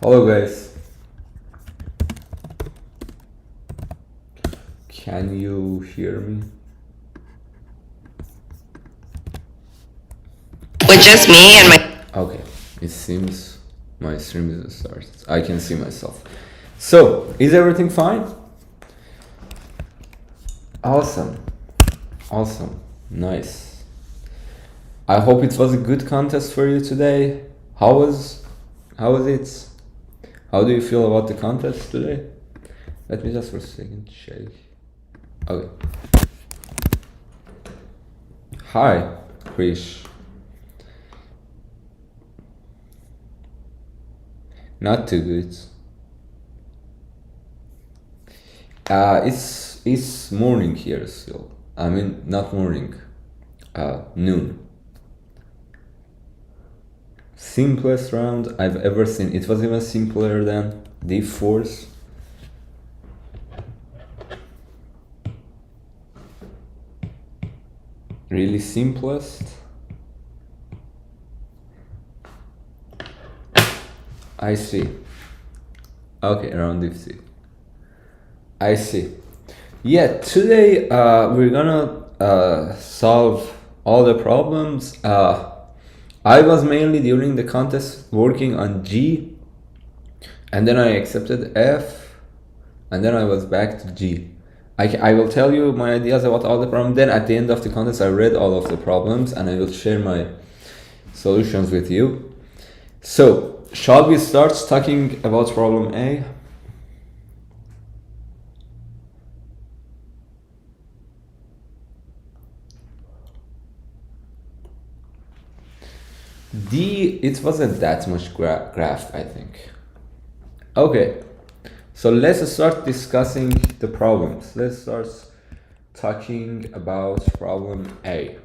Hello guys. Can you hear me? With just me and my... Okay, it seems my stream is started. I can see myself. So, is everything fine? Awesome. Awesome. Nice. I hope it was a good contest for you today. How was it? How do you feel about the contest today? Let me just for a second check. Okay. Hi, Krish. Not too good. It's morning here still. I mean, not morning. Noon. Simplest round I've ever seen. It was even simpler than Deep Force. Really simplest. I see. Okay, around Deep Sea. I see. Yeah, today we're gonna solve all the problems. I was mainly during the contest working on G, and then I accepted F, and then I was back to G. I will tell you my ideas about all the problems. Then at the end of the contest, I read all of the problems, and I will share my solutions with you. So, shall we start talking about problem A? D, it wasn't that much graph, I think. Okay, so let's start discussing the problems. Let's start talking about problem A.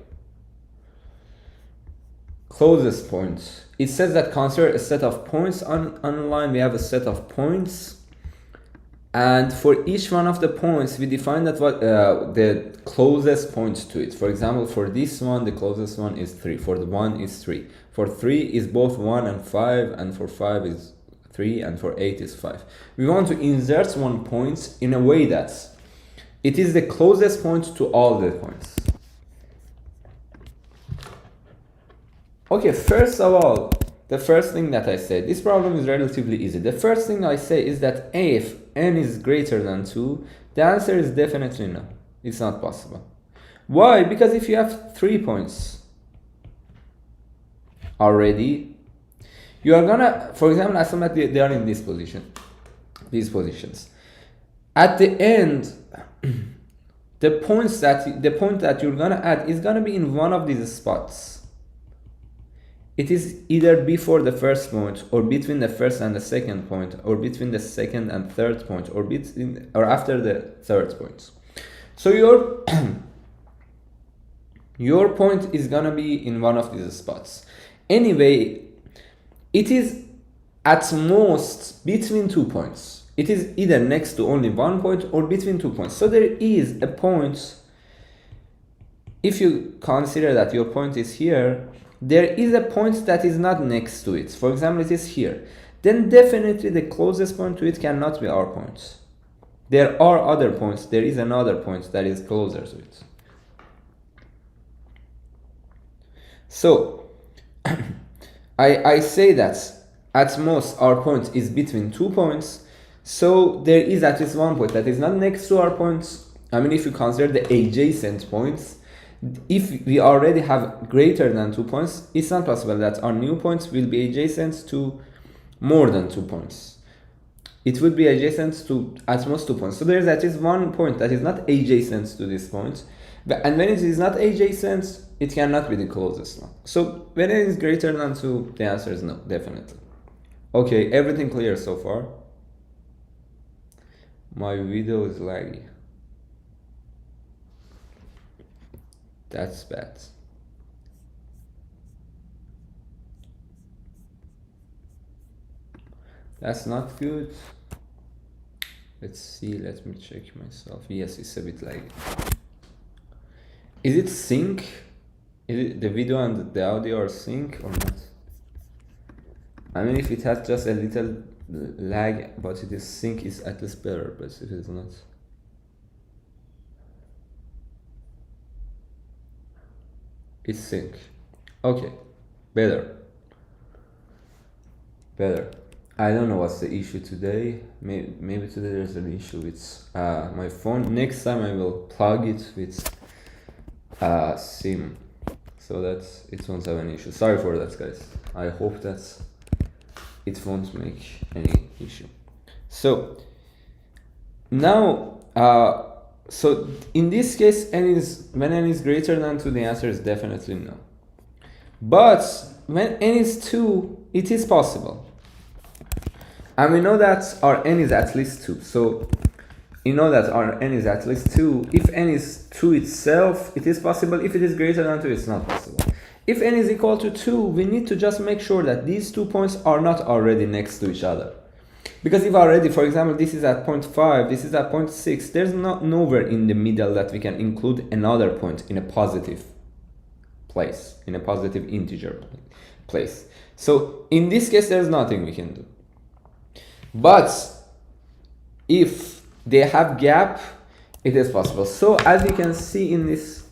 Closest points. It says that consider a set of points on a line. We have a set of points, and for each one of the points, we define that what the closest points to it. For example, for this one, the closest one is 3. For the 1 is 3. For 3 is both 1 and 5, and for 5 is 3, and for 8 is 5. We want to insert one point in a way that it is the closest point to all the points. Okay, first of all, the first thing that I say, this problem is relatively easy. The first thing I say is that if n is greater than 2, the answer is definitely no. It's not possible. Why? Because if you have 3 points already, you are gonna, for example, assume that they are in this position, these positions. At the end, the point that you're gonna add is gonna be in one of these spots. It is either before the first point, or between the first and the second point, or between the second and third point, or between or after the third point. So your point is gonna be in one of these spots. Anyway, it is at most between 2 points. It is either next to only 1 point or between 2 points. So there is a point. If you consider that your point is here, there is a point that is not next to it. For example, it is here. Then definitely the closest point to it cannot be our point. There are other points. There is another point that is closer to it. So, I say that at most our point is between 2 points. So there is at least one point that is not next to our points. I mean, if you consider the adjacent points, if we already have greater than 2 points, it's not possible that our new points will be adjacent to more than 2 points. It would be adjacent to at most 2 points. So there is at least one point that is not adjacent to this point. And when it is not adjacent, it cannot be the closest one. So when it is greater than 2, the answer is no, definitely. Okay, everything clear so far? My video is laggy. That's bad. That's not good. Let's see, let me check myself. Yes, it's a bit laggy. Is it sync? Is it the video and the audio are sync or not? I mean, if it has just a little lag, but it is sync is at least better, but if it is not. It's sync. Okay, better. Better. I don't know what's the issue today. Maybe today there's an issue with my phone. Next time I will plug it with SIM so that it won't have an issue. Sorry for that, guys. I hope that it won't make any issue. So now, so in this case, when n is greater than 2, the answer is definitely no. But when n is 2, it is possible. And we know that our n is at least 2. So you know that our n is at least 2. If n is 2 itself, it is possible. If it is greater than 2, it's not possible. If n is equal to 2, we need to just make sure that these 2 points are not already next to each other. Because if already, for example, this is at point 5, this is at point 6, there's nowhere in the middle that we can include another point in a positive place, in a positive integer place. So in this case, there's nothing we can do. But if they have gap, it is possible. So as you can see in this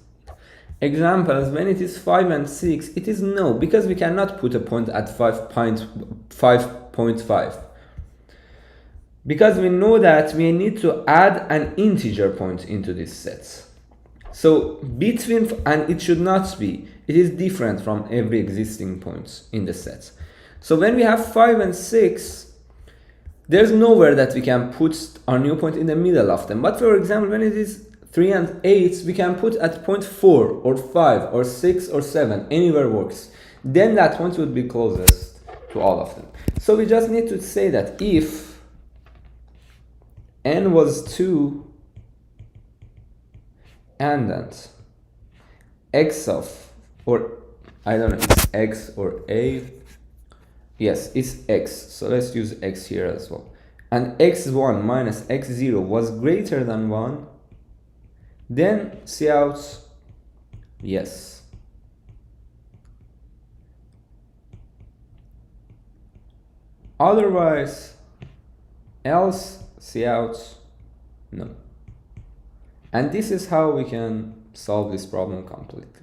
examples, when it is 5 and 6, it is no, because we cannot put a point at 5.5. Because we know that we need to add an integer point into this set. So between, and it should not be, it is different from every existing point in the set. So when we have 5 and 6, there's nowhere that we can put our new point in the middle of them. But for example, when it is 3 and 8, we can put at point 4 or 5 or 6 or 7, anywhere works. Then that point would be closest to all of them. So we just need to say that if n was 2 and that x of, or I don't know, it's x or a, yes, it's x, so let's use x here as well, and x1 minus x0 was greater than 1, then see out yes. Otherwise, else see out no. And this is how we can solve this problem completely.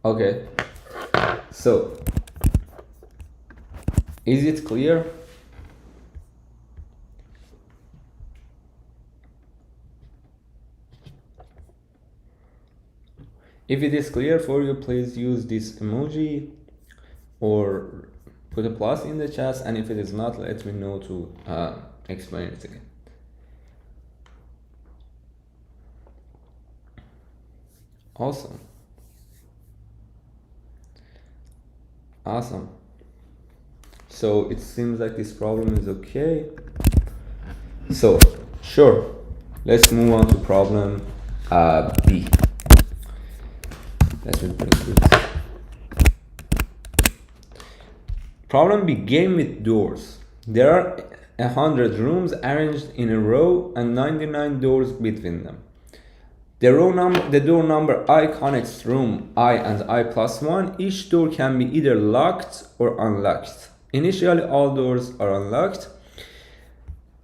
Okay, so is it clear? If it is clear for you, please use this emoji or put a plus in the chat, and if it is not, let me know to explain it again. Awesome. Awesome. So it seems like this problem is okay. So sure, let's move on to problem B. Let me bring this. Problem B, game with doors. There are 100 rooms arranged in a row and 99 doors between them. The door number I connects room I and I plus 1. Each door can be either locked or unlocked. Initially, all doors are unlocked.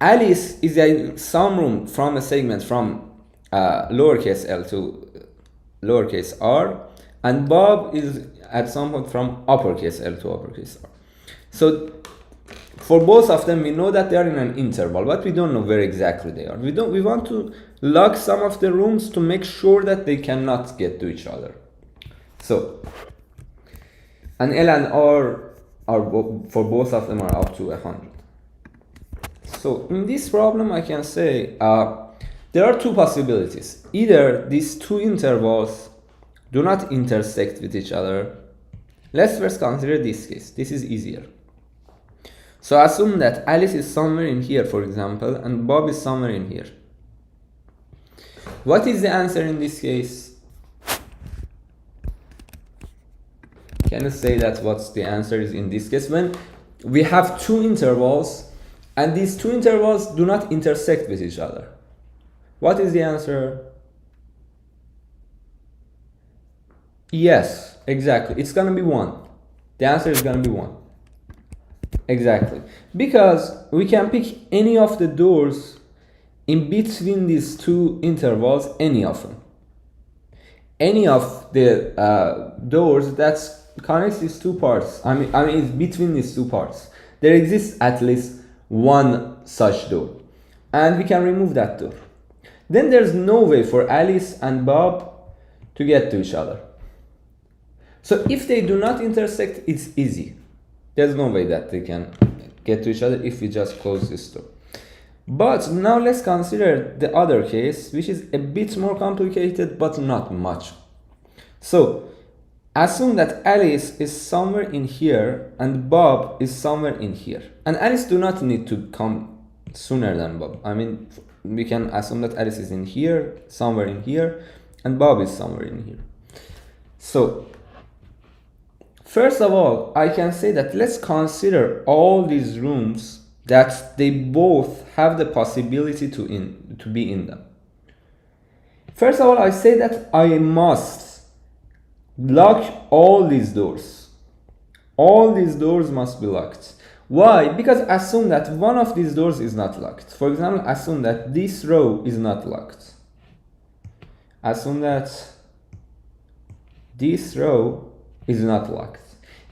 Alice is in some room from a segment from lowercase l to lowercase r, and Bob is at some point from uppercase l to uppercase r. So for both of them, we know that they are in an interval, but we don't know where exactly they are. We want to lock some of the rooms to make sure that they cannot get to each other. So, and L and R are for both of them are up to 100. So in this problem, I can say there are two possibilities. Either these two intervals do not intersect with each other. Let's first consider this case. This is easier. So assume that Alice is somewhere in here, for example, and Bob is somewhere in here. What is the answer in this case? Can you say that what's the answer is in this case? When we have two intervals and these two intervals do not intersect with each other. What is the answer? Yes, exactly. It's gonna be 1. The answer is going to be 1. Exactly. Because we can pick any of the doors in between these two intervals, any of them. Any of the doors that connects these two parts, I mean it's between these two parts. There exists at least one such door. And we can remove that door. Then there's no way for Alice and Bob to get to each other. So if they do not intersect, it's easy. There's no way that they can get to each other if we just close this door. But now let's consider the other case, which is a bit more complicated, but not much. So assume that Alice is somewhere in here and Bob is somewhere in here. And Alice do not need to come sooner than Bob. I mean, we can assume that Alice is in here, somewhere in here, and Bob is somewhere in here. So first of all, I can say that let's consider all these rooms that they both have the possibility to be in them. First of all, I say that I must lock all these doors. All these doors must be locked. Why? Because assume that one of these doors is not locked. For example, assume that this row is not locked. Assume that this row is not locked.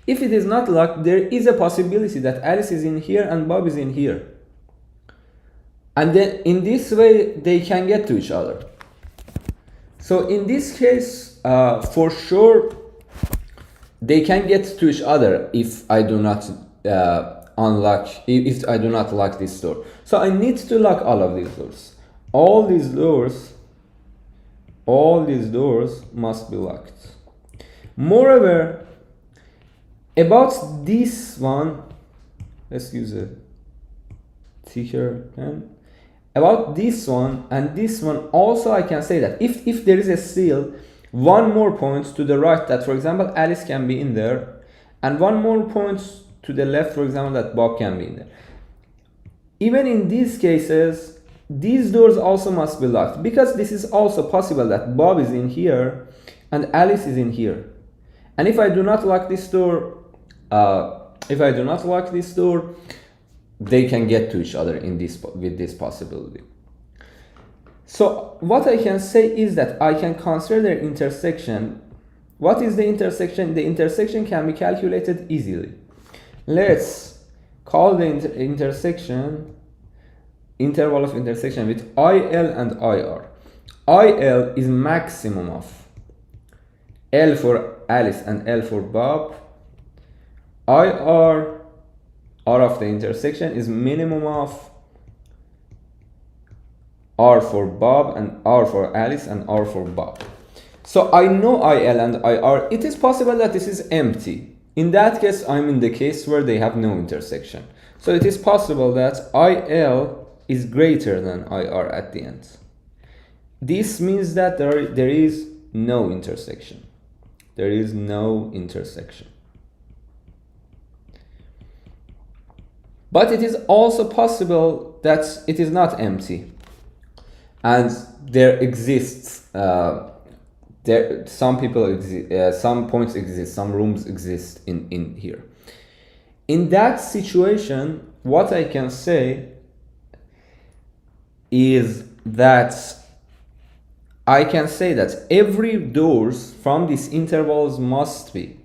If it is not locked, there is a possibility that Alice is in here and Bob is in here. And then in this way, they can get to each other. So in this case, for sure, they can get to each other if I do not if I do not lock this door. So I need to lock all of these doors. All these doors must be locked. Moreover, about this one, let's use a thicker pen. About this one and this one also, I can say that if there is a still one more point to the right that, for example, Alice can be in there, and one more point to the left, for example, that Bob can be in there. Even in these cases, these doors also must be locked, because this is also possible that Bob is in here and Alice is in here. And if I do not lock this door, they can get to each other with this possibility. So what I can say is that I can consider their intersection. What is the intersection? The intersection can be calculated easily. Let's call the interval of intersection with IL and IR. IL is maximum of L for Alice and L for Bob. IR, R of the intersection, is minimum of R for Bob and R for Alice and R for Bob. So I know IL and IR. It is possible that this is empty. In that case, I'm in the case where they have no intersection. So it is possible that IL is greater than IR at the end. This means that there is no intersection. There is no intersection. But it is also possible that it is not empty, and there exists some people exist, some points exist, some rooms exist in here. In that situation, what I can say is that I can say that every doors from these intervals must be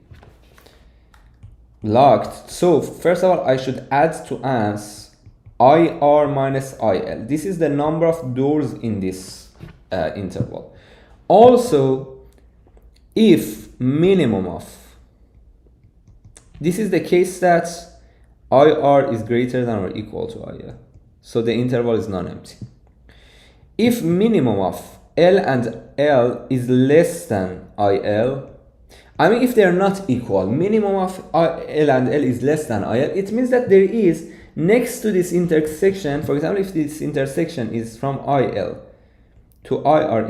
locked. So first of all, I should add to ans IR minus IL. This is the number of doors in this interval. Also, if minimum of, this is the case that IR is greater than or equal to IL, so the interval is non-empty. If minimum of L and L is less than IL, I mean, if they are not equal, minimum of L and L is less than IL, it means that there is next to this intersection, for example, if this intersection is from IL to IR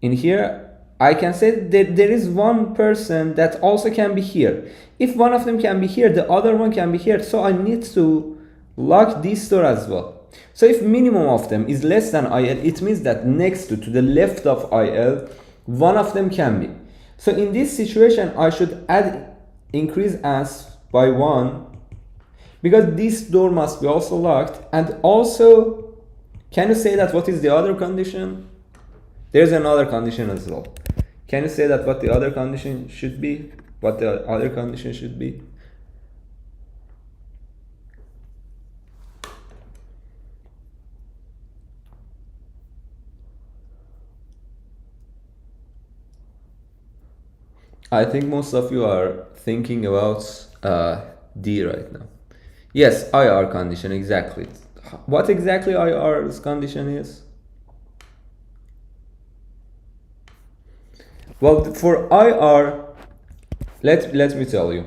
in here, I can say that there is one person that also can be here. If one of them can be here, the other one can be here, so I need to lock this door as well. So if minimum of them is less than IL, it means that next to the left of IL, one of them can be. So in this situation, I should add increase as by 1, because this door must be also locked. And also, can you say that what is the other condition? There's another condition as well. Can you say that what the other condition should be? What the other condition should be? I think most of you are thinking about D right now. Yes, IR condition, exactly. What exactly IR's condition is? Well, for IR, let me tell you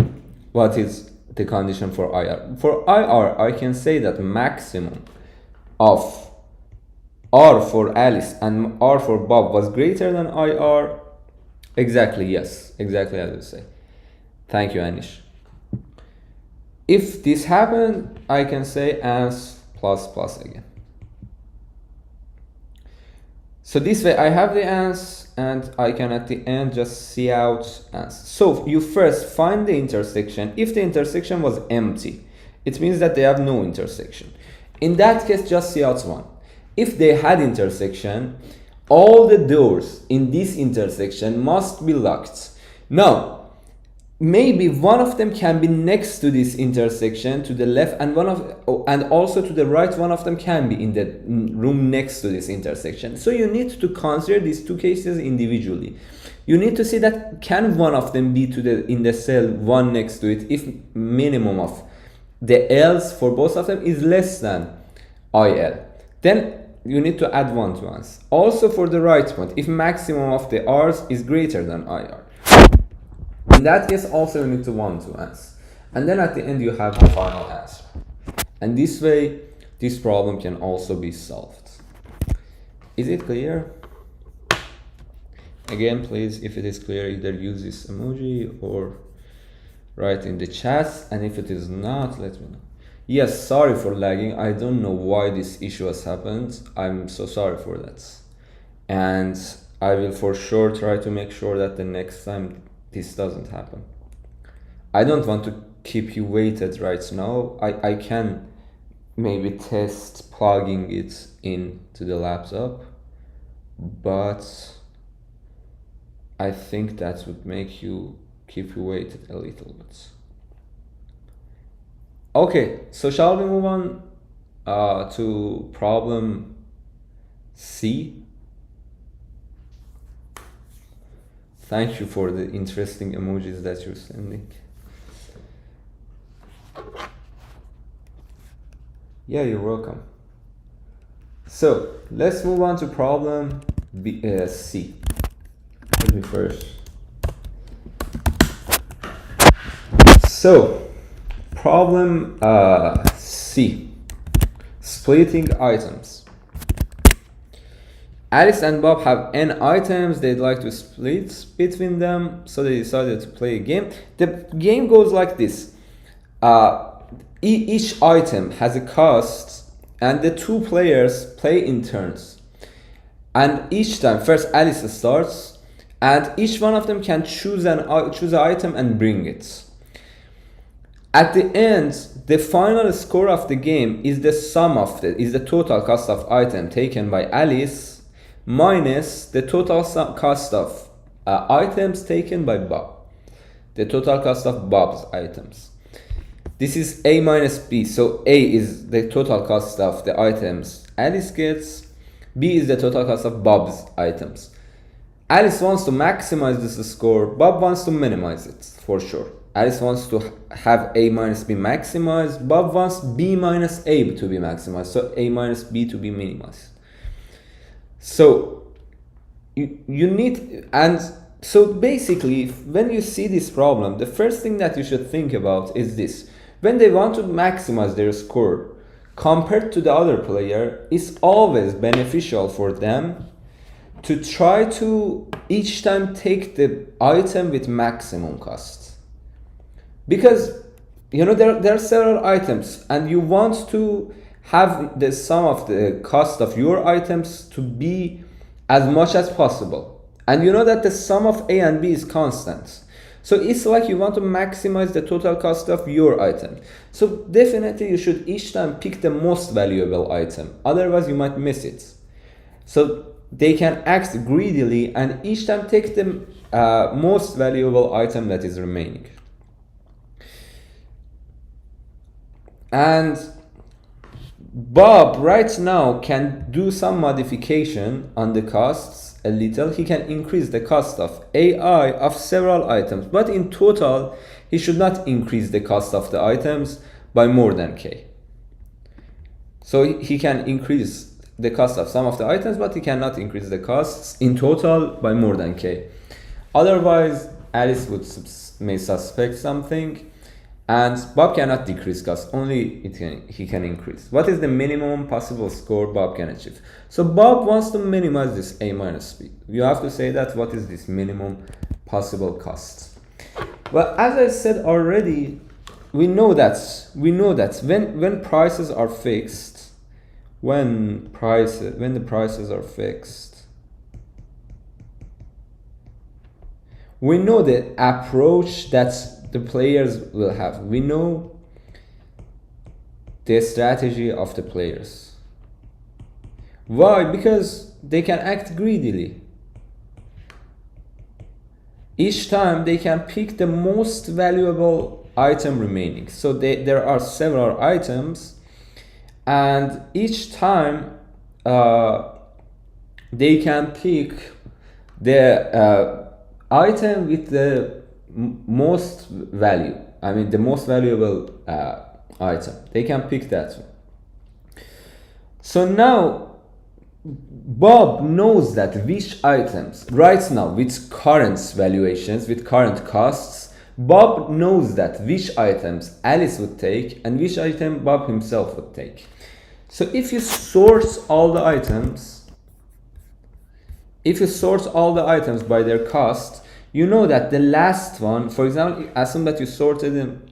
what is the condition for IR. For IR, I can say that maximum of R for Alice and R for Bob was greater than IR. Exactly, yes, exactly as you say. Thank you, Anish. If this happened, I can say as plus plus again. So this way I have the ans, and I can at the end just see out ans. So you first find the intersection. If the intersection was empty, it means that they have no intersection. In that case, just see out 1. If they had intersection, all the doors in this intersection must be locked. Now, maybe one of them can be next to this intersection to the left, and and also to the right, one of them can be in the room next to this intersection. So you need to consider these two cases individually. You need to see that can one of them be in the cell one next to it if minimum of the L's for both of them is less than IL. Then you need to add 1 to ans. Also for the right point, if maximum of the R's is greater than IR. In that case, also you need to 1 to ans. And then at the end, you have the final answer. And this way, this problem can also be solved. Is it clear? Again, please, if it is clear, either use this emoji or write in the chat. And if it is not, let me know. Yes, sorry for lagging. I don't know why this issue has happened. I'm so sorry for that. And I will for sure try to make sure that the next time this doesn't happen. I don't want to keep you waited right now. I can maybe test plugging it into the laptop, but I think that would make you keep you waited a little bit. Okay, so shall we move on to problem C? Thank you for the interesting emojis that you're sending. Yeah, you're welcome. So let's move on to problem C. Let me first. So problem C, splitting items. Alice and Bob have n items they'd like to split between them, so they decided to play a game. The game goes like this. Each item has a cost, and the two players play in turns. And each time, first Alice starts, and each one of them can choose an item and bring it. At the end, the final score of the game is the sum of is the total cost of item taken by Alice minus the total cost of items taken by Bob. The total cost of Bob's items. This is A minus B. So A is the total cost of the items Alice gets. B is the total cost of Bob's items. Alice wants to maximize this score. Bob wants to minimize it, for sure. Alice wants to have A minus B maximized. Bob wants B minus A to be maximized. So A minus B to be minimized. So you need, and so basically when you see this problem, the first thing that you should think about is this. When they want to maximize their score compared to the other player, it's always beneficial for them to try to each time take the item with maximum cost. Because there are several items and you want to have the sum of the cost of your items to be as much as possible. And you know that the sum of A and B is constant. So it's like you want to maximize the total cost of your item. So definitely you should each time pick the most valuable item, otherwise you might miss it. So they can act greedily and each time take the most valuable item that is remaining. And Bob right now can do some modification on the costs a little. He can increase the cost of AI of several items, but in total he should not increase the cost of the items by more than K. So he can increase the cost of some of the items, but he cannot increase the costs in total by more than K. Otherwise Alice may suspect something. And Bob cannot decrease costs, only he can increase. What is the minimum possible score Bob can achieve? So Bob wants to minimize this A minus B. You have to say that what is this minimum possible cost? Well, as I said already, we know that when prices are fixed, when the prices are fixed, we know the approach that the players will have. We know the strategy of the players. Why? Because they can act greedily. Each time they can pick the most valuable item remaining. So there are several items, and each time they can pick the item with the most value. I mean the most valuable item. They can pick that one. So now Bob knows that which items right now with current valuations, with current costs, Bob knows that which items Alice would take and which item Bob himself would take. So if you sort all the items, by their cost, you know that the last one, for example, assume that you sorted them.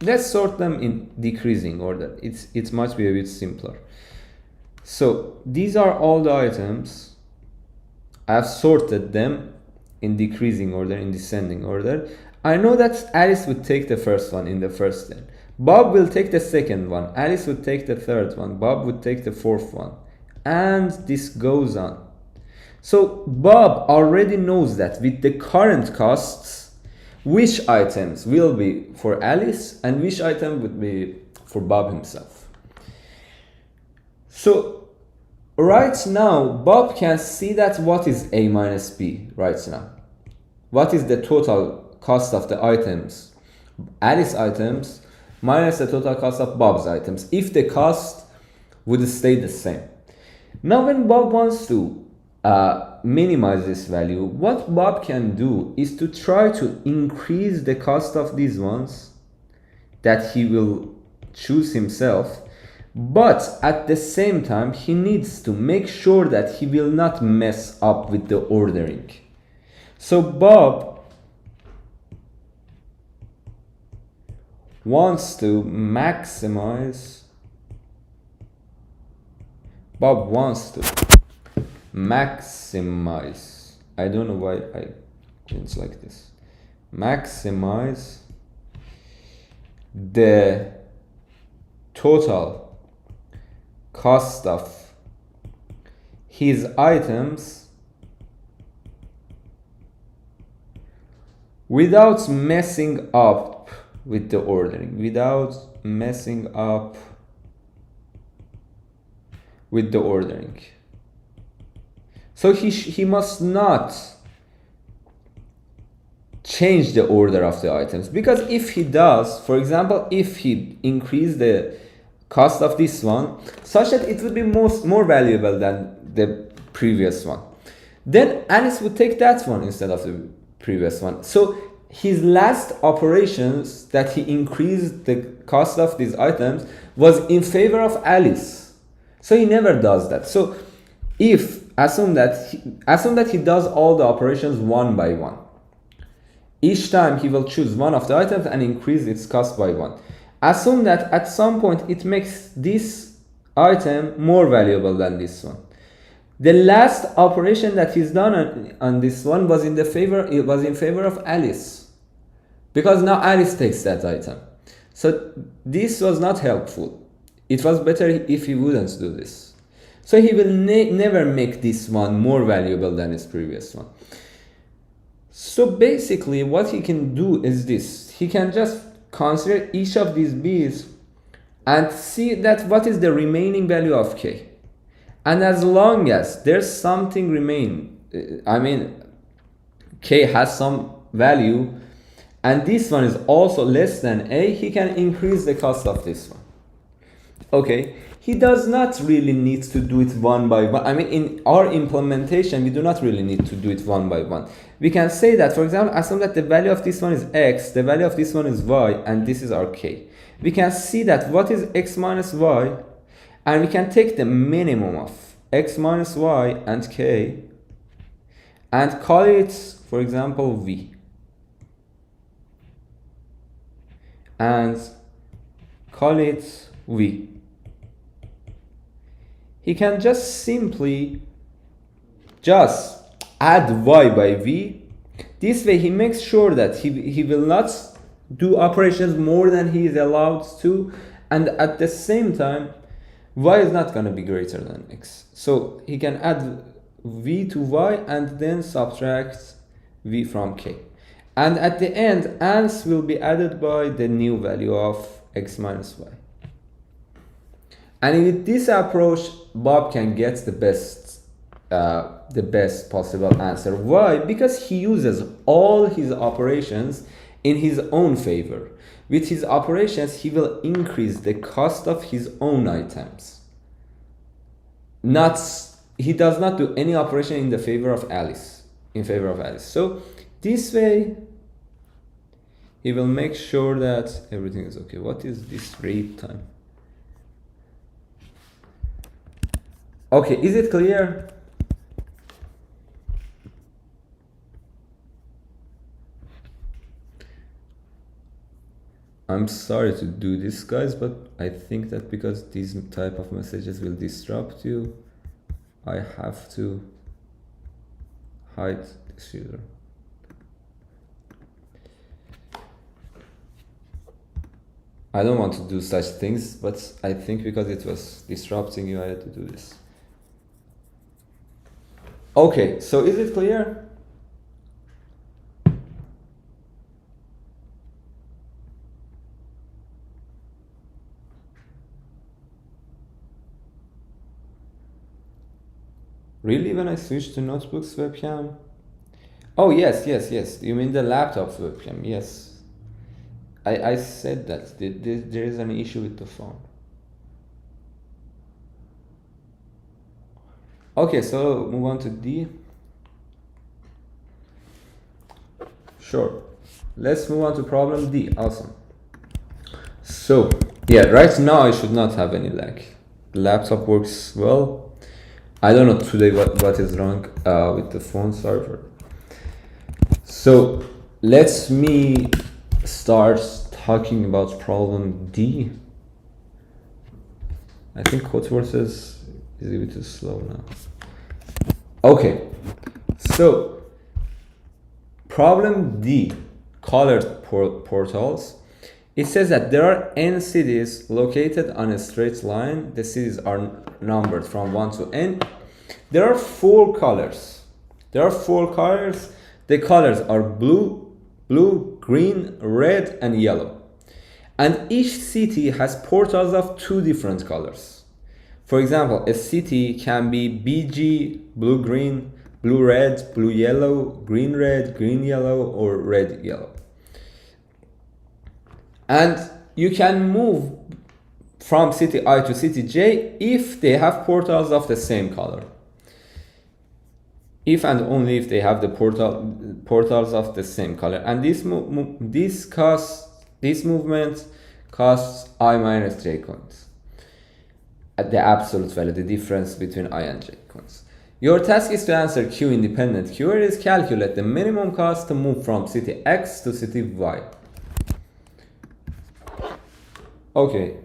Let's sort them in decreasing order. It might be a bit simpler. So these are all the items. I've sorted them in decreasing order, in descending order. I know that Alice would take the first one in the first lane. Bob will take the second one. Alice would take the third one. Bob would take the fourth one. And this goes on. So Bob already knows that with the current costs, which items will be for Alice and which item would be for Bob himself. So right now, Bob can see that what is A minus B right now. What is the total cost of the items, Alice items, minus the total cost of Bob's items, if the cost would stay the same. Now when Bob wants to minimize this value, what Bob can do is to try to increase the cost of these ones that he will choose himself, but at the same time he needs to make sure that he will not mess up with the ordering. So Bob wants to maximize I don't know why it's like this. Maximize the total cost of his items without messing up with the ordering, So he must not change the order of the items, because if he does, for example, if he increase the cost of this one such that it will be more valuable than the previous one, then Alice would take that one instead of the previous one. So his last operations that he increased the cost of these items was in favor of Alice. So he never does that. So assume that he does all the operations one by one. Each time he will choose one of the items and increase its cost by one. Assume that at some point it makes this item more valuable than this one. The last operation that he's done on this one was in favor of Alice. because now Alice takes that item. So this was not helpful. It was better if he wouldn't do this. So he will never make this one more valuable than his previous one. So basically what he can do is this. He can just consider each of these b's and see that what is the remaining value of k. And as long as there's something remain, k has some value, and this one is also less than a, he can increase the cost of this one. Okay, he does not really need to do it one by one. In our implementation, we do not really need to do it one by one. We can say that, for example, assume that the value of this one is x, the value of this one is y, and this is our k. We can see that what is x minus y, and we can take the minimum of x minus y and k and call it, for example, v. And call it v. He can just simply just add y by v. This way he makes sure that he will not do operations more than he is allowed to, and at the same time y is not going to be greater than x. So he can add v to y and then subtract v from k. And at the end, ans will be added by the new value of x minus y. And with this approach, Bob can get the best possible answer. Why? Because he uses all his operations in his own favor. With his operations, he will increase the cost of his own items. He does not do any operation in favor of Alice. So this way, he will make sure that everything is okay. What is this read time? Okay, is it clear? I'm sorry to do this, guys, but I think that because these type of messages will disrupt you, I have to hide this user. I don't want to do such things, but I think because it was disrupting you, I had to do this. Okay, so is it clear? Really, when I switch to notebook's webcam? Oh, yes. You mean the laptop's webcam? Yes. I said that. There is an issue with the phone. Okay, so move on to D. Sure. Let's move on to problem D. Awesome. So, yeah, right now I should not have any lag. The laptop works well. I don't know today what is wrong with the phone server. So, let me start talking about problem D. I think Codeforces is a bit too slow now. Okay, so problem D, colored portals. It says that there are n cities located on a straight line. The cities are numbered from 1 to n. There are 4 colors. The colors are blue, green, red, and yellow. And each city has portals of 2 different colors. For example, a city can be BG, blue-green, blue-red, blue-yellow, green-red, green-yellow, or red-yellow. And you can move from city I to city J if they have portals of the same color. If and only if they have the portals of the same color. And this movement costs I minus j coins. At the absolute value, the difference between I and j coins. Your task is to answer Q independent queries. Calculate the minimum cost to move from city X to city Y. Okay,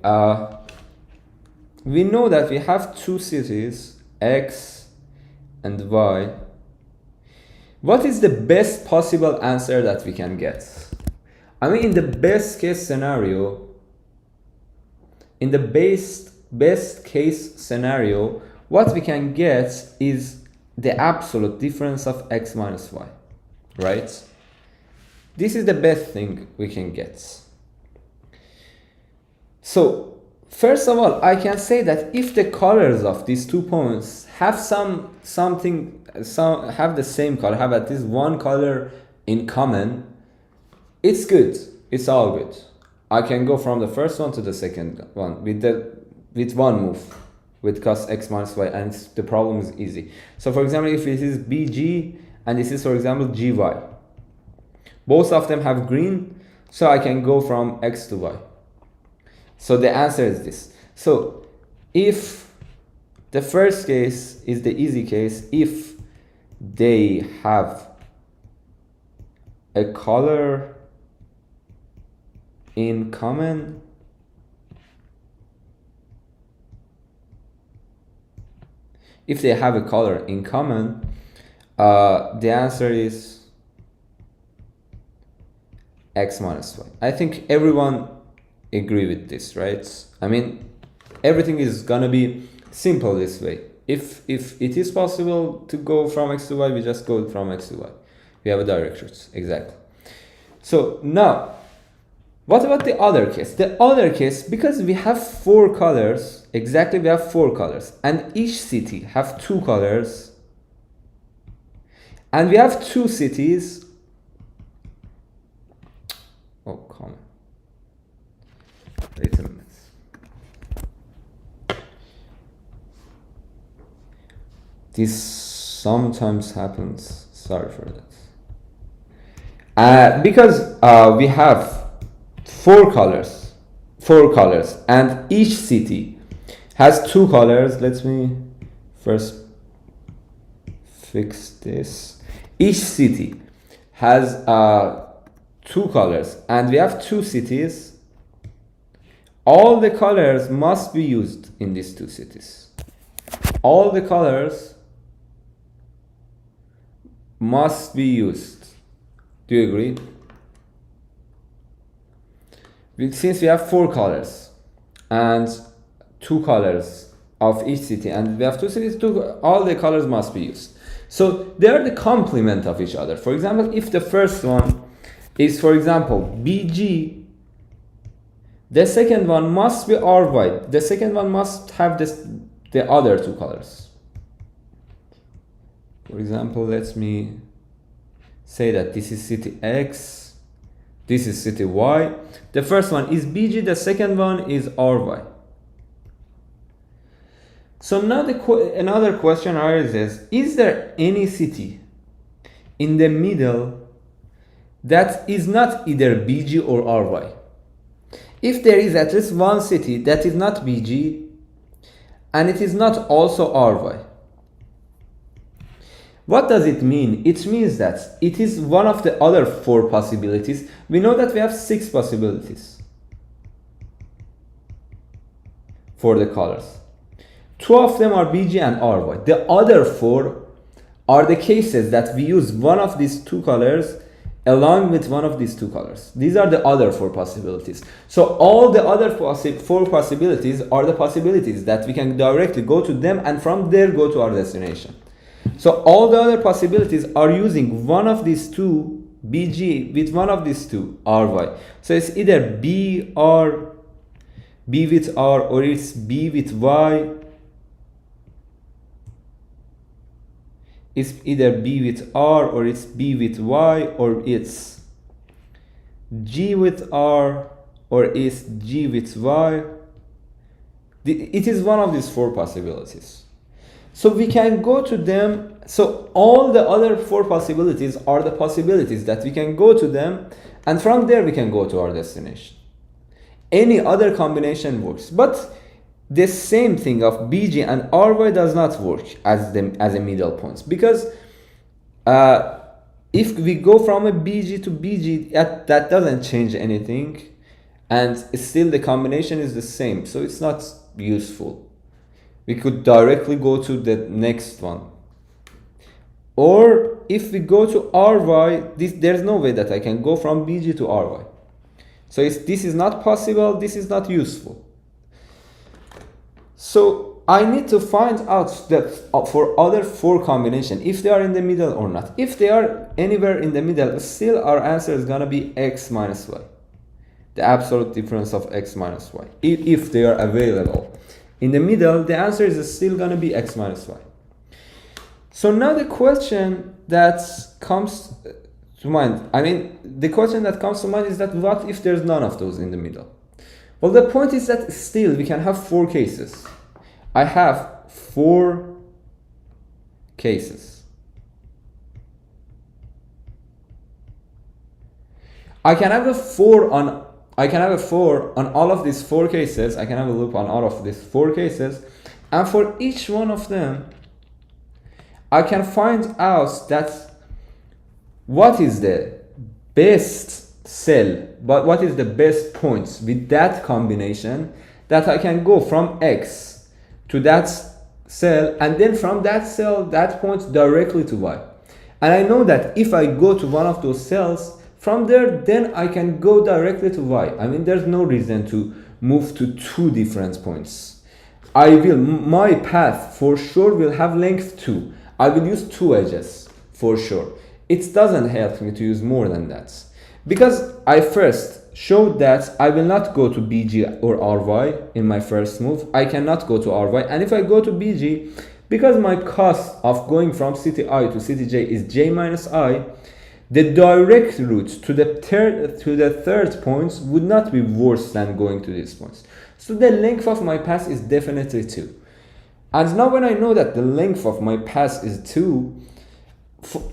we know that we have 2 cities, X and Y. What is the best possible answer that we can get? I mean, in the best case scenario, in the best case scenario, what we can get is the absolute difference of x minus y, right? This is the best thing we can get. So first of all, I can say that if the colors of these 2 points have have the same color, have at least one color in common, it's good. It's all good. I can go from the first one to the second one with one move with cos x minus y, and the problem is easy. So for example, if this is bg and this is for example gy, both of them have green, so I can go from x to y. So the answer is this. So if the first case is the easy case, if they have a color in common, if they have a color in common, the answer is x minus y. I think everyone agree with this, right? I mean, everything is gonna be simple this way. If it is possible to go from x to y, we just go from x to y. We have a directions, exactly. So now, what about the other case? The other case, because we have 4 colors, exactly, we have 4 colors, and each city have 2 colors, and we have 2 cities. Oh, come on. Wait a minute. This sometimes happens. Sorry for that. Because we have 4 colors, and each city has 2 colors. Let me first fix this. Each city has 2 colors, and we have 2 cities. All the colors must be used in these 2 cities. All the colors must be used. Do you agree? Since we have 4 colors and 2 colors of each city, and we have 2 cities, all the colors must be used. So they are the complement of each other. For example, if the first one is, for example, BG, the second one must be RY. The second one must have the other 2 colors. For example, let me say that this is city X, this is city Y. The first one is BG, the second one is RY. So now another question arises, is there any city in the middle that is not either BG or RY? If there is at least one city that is not BG and it is not also RY, what does it mean? It means that it is one of the other 4 possibilities. We know that we have 6 possibilities for the colors. 2 of them are BG and RY. The other 4 are the cases that we use one of these 2 colors along with one of these 2 colors. These are the other 4 possibilities. So all the other 4 possibilities are the possibilities that we can directly go to them and from there go to our destination. So all the other possibilities are using one of these 2 BG with one of these 2 RY. So it's either B with R, or it's B with Y. It's either B with R, or it's B with Y, or it's G with R, or it's G with Y. It is one of these 4 possibilities. So we can go to them. So all the other 4 possibilities are the possibilities that we can go to them, and from there we can go to our destination. Any other combination works, but the same thing of BG and RY does not work as a middle points, because if we go from a BG to BG, that doesn't change anything, and still the combination is the same, so it's not useful. We could directly go to the next one. Or if we go to RY, there's no way that I can go from BG to RY. So this is not possible, this is not useful. So I need to find out that for other 4 combination, if they are in the middle or not. If they are anywhere in the middle, still our answer is gonna be x minus y. The absolute difference of x minus y. If they are available in the middle, the answer is still gonna be x minus y. So now the question that comes to mind, the question that comes to mind is that what if there's none of those in the middle? Well, the point is that still we can have 4 cases. I have 4 cases. I can have a 4 on all of these 4 cases. I can have a loop on all of these 4 cases, and for each one of them I can find out that what is the best cell, but what is the best points with that combination, that I can go from x to that cell, and then from that cell, that point directly to y. And I know that if I go to one of those cells, from there, then I can go directly to y. There's no reason to move to 2 different points. My path for sure will have length 2. I will use 2 edges for sure. It doesn't help me to use more than that, because I first showed that I will not go to BG or RY in my first move. I cannot go to RY, and if I go to BG, because my cost of going from city I to city J is J minus I, the direct route to the third points would not be worse than going to these points. So the length of my path is definitely 2. And now when I know that the length of my path is 2,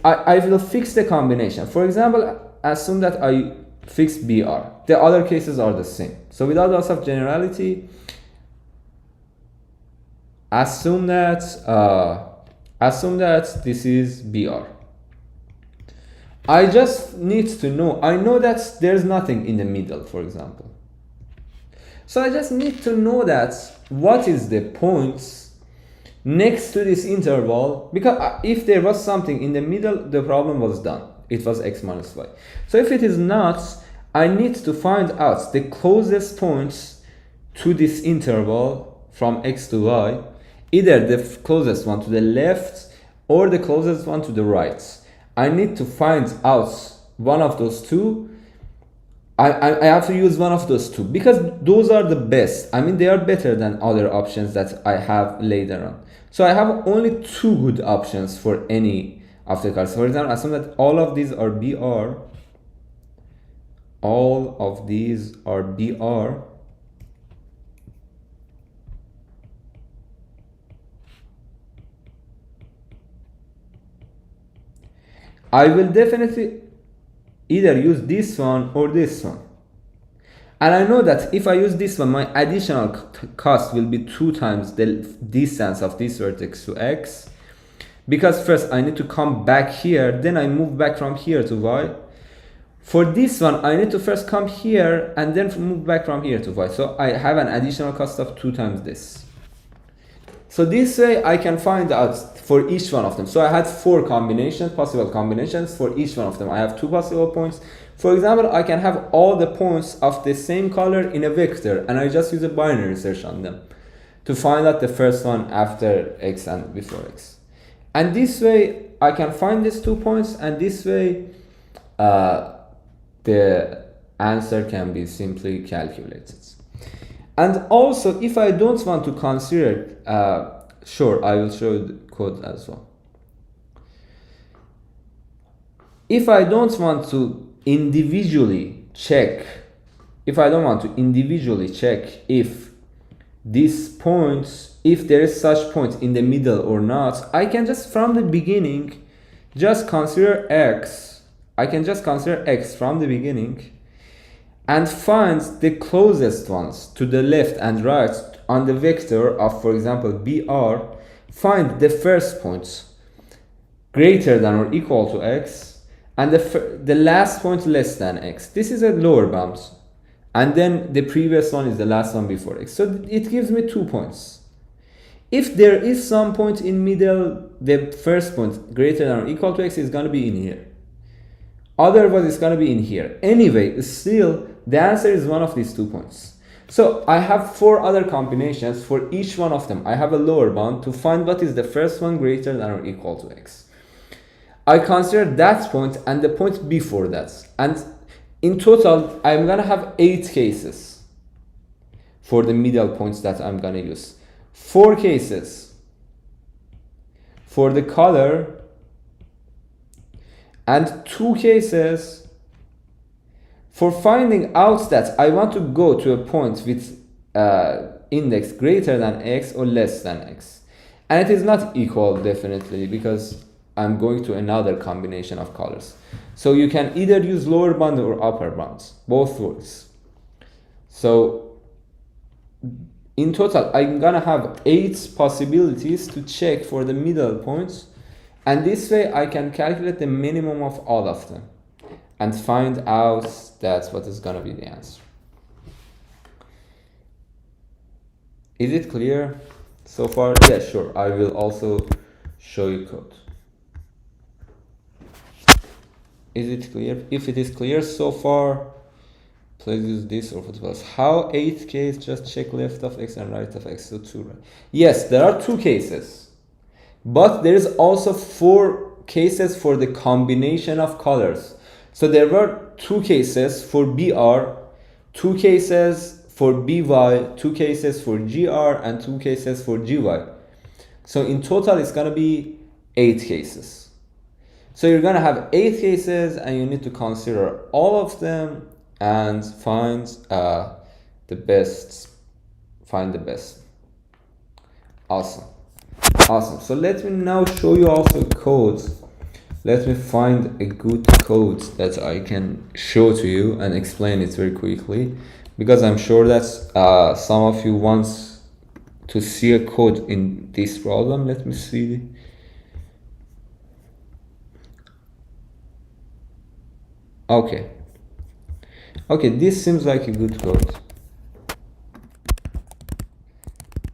I will fix the combination. For example, assume that I fix BR. The other cases are the same. So without loss of generality, assume that this is BR. I just need to know, I know that there's nothing in the middle, for example. So I just need to know that what is the points next to this interval, because if there was something in the middle, the problem was done. It was x minus y. So if it is not, I need to find out the closest points to this interval from x to y, either the closest one to the left or the closest one to the right. I need to find out one of those 2. I have to use one of those 2 because those are the best. They are better than other options that I have later on. So I have only 2 good options for any of the cards. For example, assume that all of these are BR. All of these are BR. I will definitely either use this one or this one. And I know that if I use this one, my additional cost will be 2 times the distance of this vertex to x. Because first I need to come back here, then I move back from here to y. For this one, I need to first come here and then move back from here to y. So I have an additional cost of 2 times this. So this way I can find out for each one of them. So I had 4 combinations, possible combinations for each one of them. I have 2 possible points. For example, I can have all the points of the same color in a vector, and I just use a binary search on them to find out the first one after x and before x. And this way I can find these 2 points, and this way the answer can be simply calculated. And also, if I don't want to consider, sure, I will show the code as well. If I don't want to individually check, if these points, if there is such point in the middle or not, I can just from the beginning just consider x. I can just consider x from the beginning and find the closest ones to the left and right on the vector of, for example, BR. Find the first points greater than or equal to x, and the last point less than x. This is a lower bound, and then the previous one is the last one before x. So it gives me 2 points. If there is some point in middle, the first point greater than or equal to x is going to be in here. Otherwise, it's going to be in here. Anyway, still, The answer is one of these 2 points. So I have 4 other combinations. For each one of them, I have a lower bound to find what is the first one greater than or equal to x. I consider that point and the point before that. And in total, I'm gonna have 8 cases for the middle points that I'm gonna use. 4 cases for the color and 2 cases for finding out that I want to go to a point with index greater than x or less than x. And it is not equal, definitely, because I'm going to another combination of colors. So you can either use lower bound or upper bounds. Both works. So in total, I'm gonna have 8 possibilities to check for the middle points. And this way I can calculate the minimum of all of them and find out that's what is gonna be the answer. Is it clear so far? Yeah, sure. I will also show you code. Is it clear? If it is clear so far, please use this or put plus. How 8 case? Just check left of x and right of x. So 2 right. Yes, there are 2 cases, but there is also 4 cases for the combination of colors. So there were 2 cases for BR, 2 cases for BY, 2 cases for GR, and 2 cases for GY. So in total, it's gonna be 8 cases. So you're gonna have 8 cases, and you need to consider all of them and find the best. Find the best. Awesome. So let me now show you also codes. Let me find a good code that I can show to you and explain it very quickly, because I'm sure that some of you want to see a code in this problem. Let me see. Okay, this seems like a good code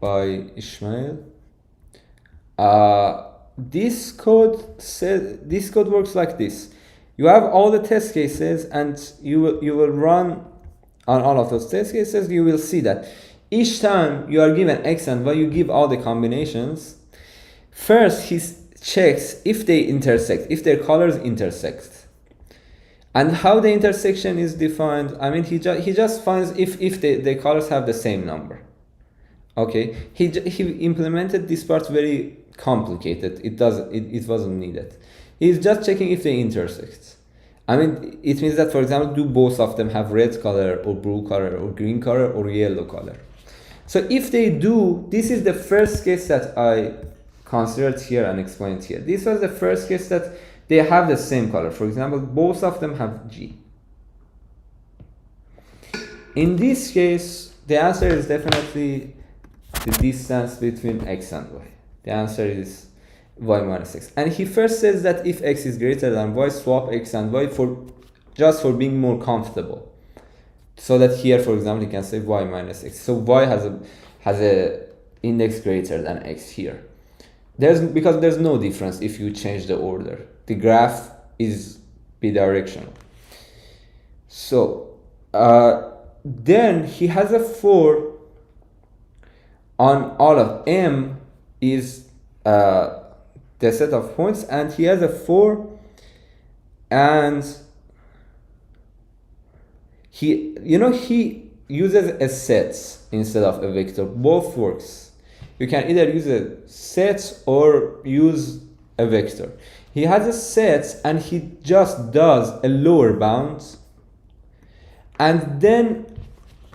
by Ishmael. This code works like this. You have all the test cases, and you will run on all of those test cases. You will see that each time you are given x and y, you give all the combinations. First, he checks if they intersect, if their colors intersect. And how the intersection is defined, I mean, he just finds if the colors have the same number. Okay, he implemented this part very complicated. It wasn't needed. He's just checking if they intersect. I mean, it means that, for example, do both of them have red color or blue color or green color or yellow color? So if they do, this is the first case that I considered here and explained here. This was the first case that they have the same color. For example, both of them have G. In this case, the answer is definitely the distance between x and y. The answer is y minus x. And he first says that if x is greater than y, swap x and y just for being more comfortable. So that here, for example, you can say y minus x. So y has a index greater than x here. Because there's no difference if you change the order. The graph is bidirectional. So then he has a 4 on all of M is the set of points, and he has a 4, and he uses a set instead of a vector. Both works. You can either use a set or use a vector. He has a set, and he just does a lower bound, and then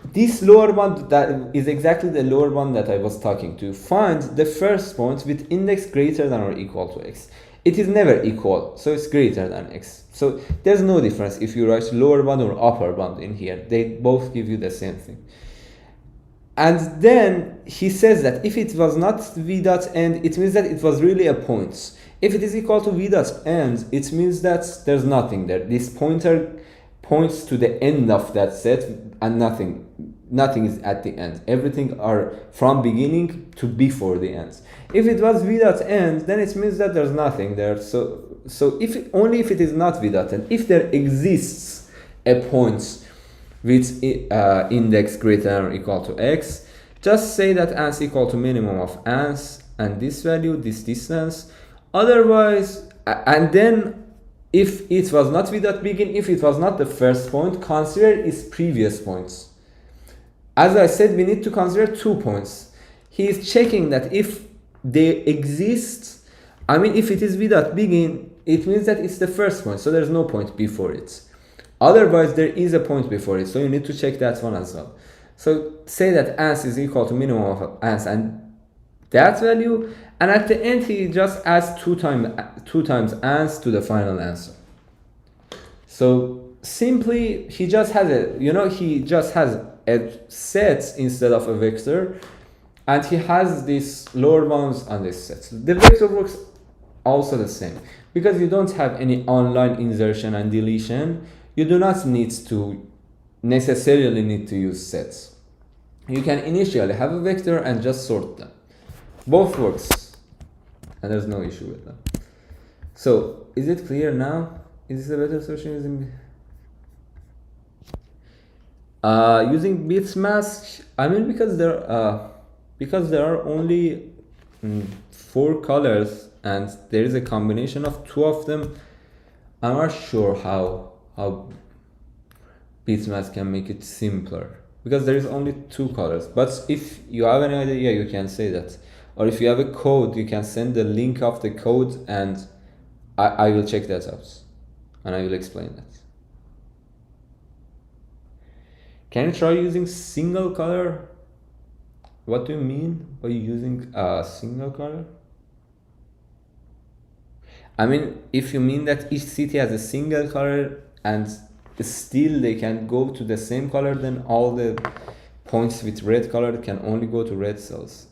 this lower bound, that is exactly the lower bound that I was talking to, finds the first point with index greater than or equal to x. It is never equal, so it's greater than x. So there's no difference if you write lower bound or upper bound in here. They both give you the same thing. And then he says that if it was not v dot end, it means that it was really a point. If it is equal to v dot end, it means that there's nothing there. This pointer points to the end of that set, and nothing is at the end. Everything are from beginning to before the end. If it was v dot end, then it means that there's nothing there. So only if it is not v dot end, if there exists a point with index greater than or equal to x, just say that ans equal to minimum of ans and this value, this distance. Otherwise, and then if it was not without begin, if it was not the first point, consider its previous points. As I said, we need to consider 2 points. He is checking that if they exist, I mean, if it is without begin, it means that it's the first point, so there's no point before it. Otherwise, there is a point before it, so you need to check that one as well. So say that ans is equal to minimum of ans and that value, and at the end he just adds two times ans to the final answer. So simply he just has a set instead of a vector, and he has these lower bounds on this set. The vector works also the same, because you don't have any online insertion and deletion. You do not necessarily need to use sets. You can initially have a vector and just sort them. Both works, and there's no issue with them. So is it clear now? Is this a better solution using bits mask? I mean, because there are only 4 colors and there is a combination of 2 of them. I'm not sure how bits mask can make it simpler, because there is only 2 colors. But if you have any idea, you can say that, or if you have a code, you can send the link of the code and I will check that out and I will explain that. Can you try using single color? What do you mean by using a single color? I mean, if you mean that each city has a single color and still they can go to the same color, then all the points with red color can only go to red cells,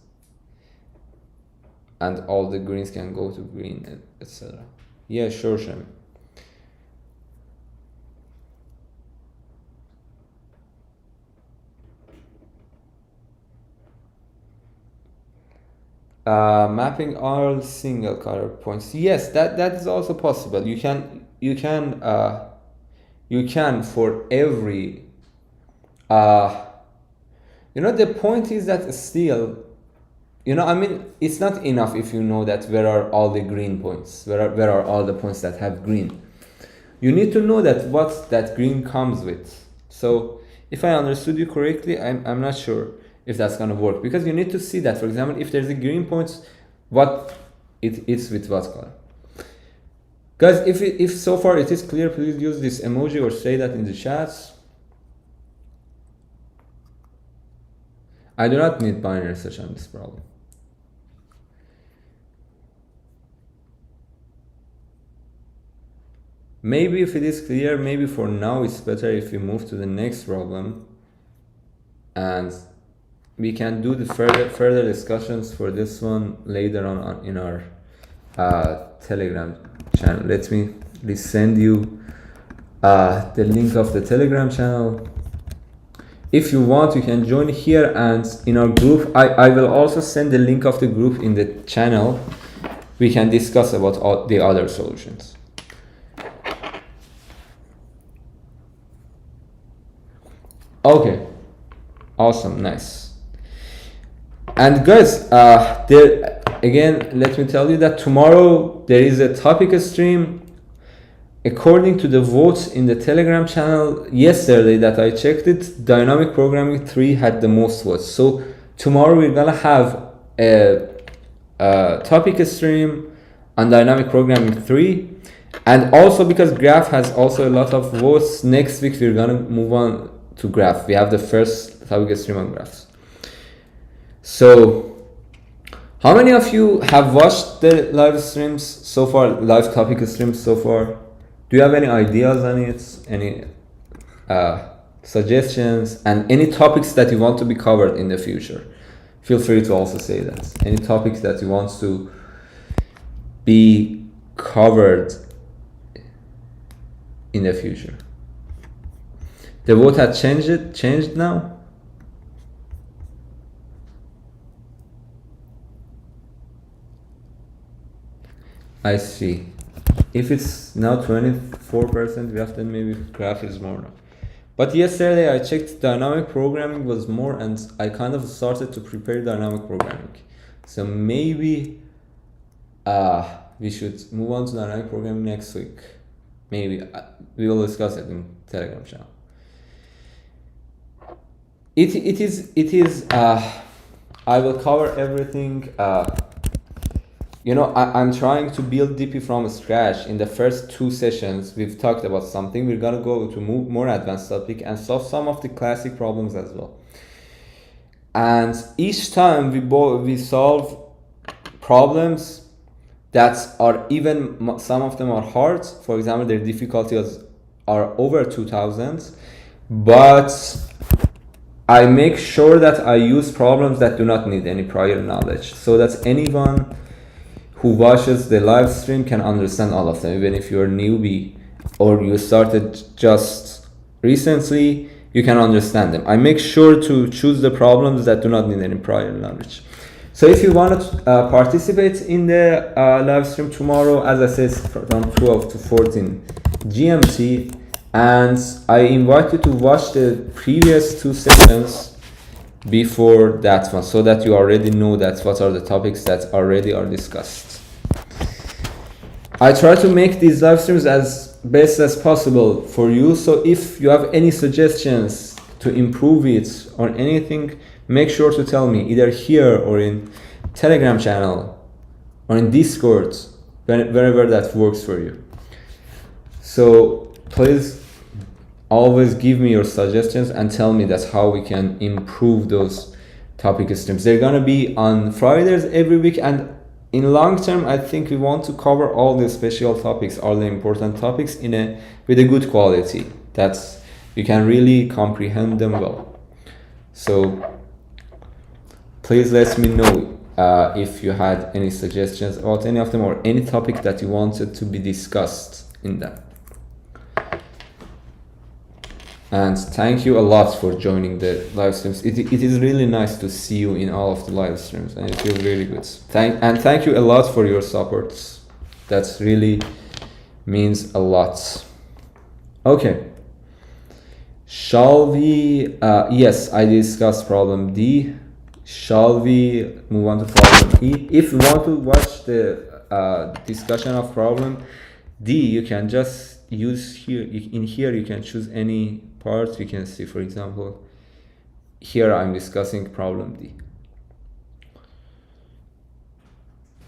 and all the greens can go to green, etc. Yeah, sure, Shami. Mapping all single color points. Yes, that is also possible. You can for every the point is that still, I mean, it's not enough if you know that where are all the green points, where are all the points that have green. You need to know that what that green comes with. So if I understood you correctly, I'm not sure if that's gonna work, because you need to see that, for example, if there's a green point, what it's with what color. Guys, if so far it is clear, please use this emoji or say that in the chats. I do not need binary search on this problem. Maybe if it is clear, maybe for now it's better if we move to the next problem and we can do the further discussions for this one later on in our Telegram channel. Let me send you the link of the Telegram channel. If you want, you can join here, and in our group I will also send the link of the group in the channel. We can discuss about all the other solutions. Okay, awesome, nice. And guys, there again, let me tell you that tomorrow there is a topic stream. According to the votes in the Telegram channel yesterday that I checked it, Dynamic Programming 3 had the most votes. So tomorrow we're gonna have a topic stream on Dynamic Programming 3. And also because Graph has also a lot of votes, next week we're gonna move on to Graph. We have the first topic stream on Graphs. So how many of you have watched the live streams so far, live topic streams so far? Do you have any ideas on it, any suggestions, and any topics that you want to be covered in the future? Feel free to also say that. Any topics that you want to be covered in the future. The vote has changed now? I see. If it's now 24% left, then maybe Graph is more now. But yesterday I checked dynamic programming was more, and I kind of started to prepare dynamic programming. So maybe we should move on to dynamic programming next week. Maybe we will discuss it in Telegram channel. It is I will cover everything. I'm trying to build DP from scratch. In the first 2 sessions, we've talked about something. We're gonna go to more advanced topic and solve some of the classic problems as well. And each time we solve problems that are even, some of them are hard. For example, their difficulties are over 2000, but I make sure that I use problems that do not need any prior knowledge, so that anyone who watches the live stream can understand all of them, even if you're a newbie or you started just recently, you can understand them. I make sure to choose the problems that do not need any prior knowledge. So if you want to participate in the live stream tomorrow, as I said, from 12 to 14 GMT, and I invite you to watch the previous 2 sessions before that one, so that you already know that what are the topics that already are discussed. I try to make these live streams as best as possible for you, so if you have any suggestions to improve it or anything, make sure to tell me, either here or in Telegram channel or in Discord, wherever that works for you. So please always give me your suggestions and tell me that's how we can improve those topic streams. They're gonna be on Fridays every week, and in long term, I think we want to cover all the special topics, all the important topics with a good quality, that you can really comprehend them well. So please let me know if you had any suggestions about any of them, or any topic that you wanted to be discussed in them. And thank you a lot for joining the live streams. It is really nice to see you in all of the live streams, and it feels really good. Thank you a lot for your support. That really means a lot. Okay. Shall we? Yes, I discussed problem D. Shall we move on to problem E? If you want to watch the discussion of problem D, you can just use here. In here, you can choose any part. You can see, for example, here I'm discussing problem D.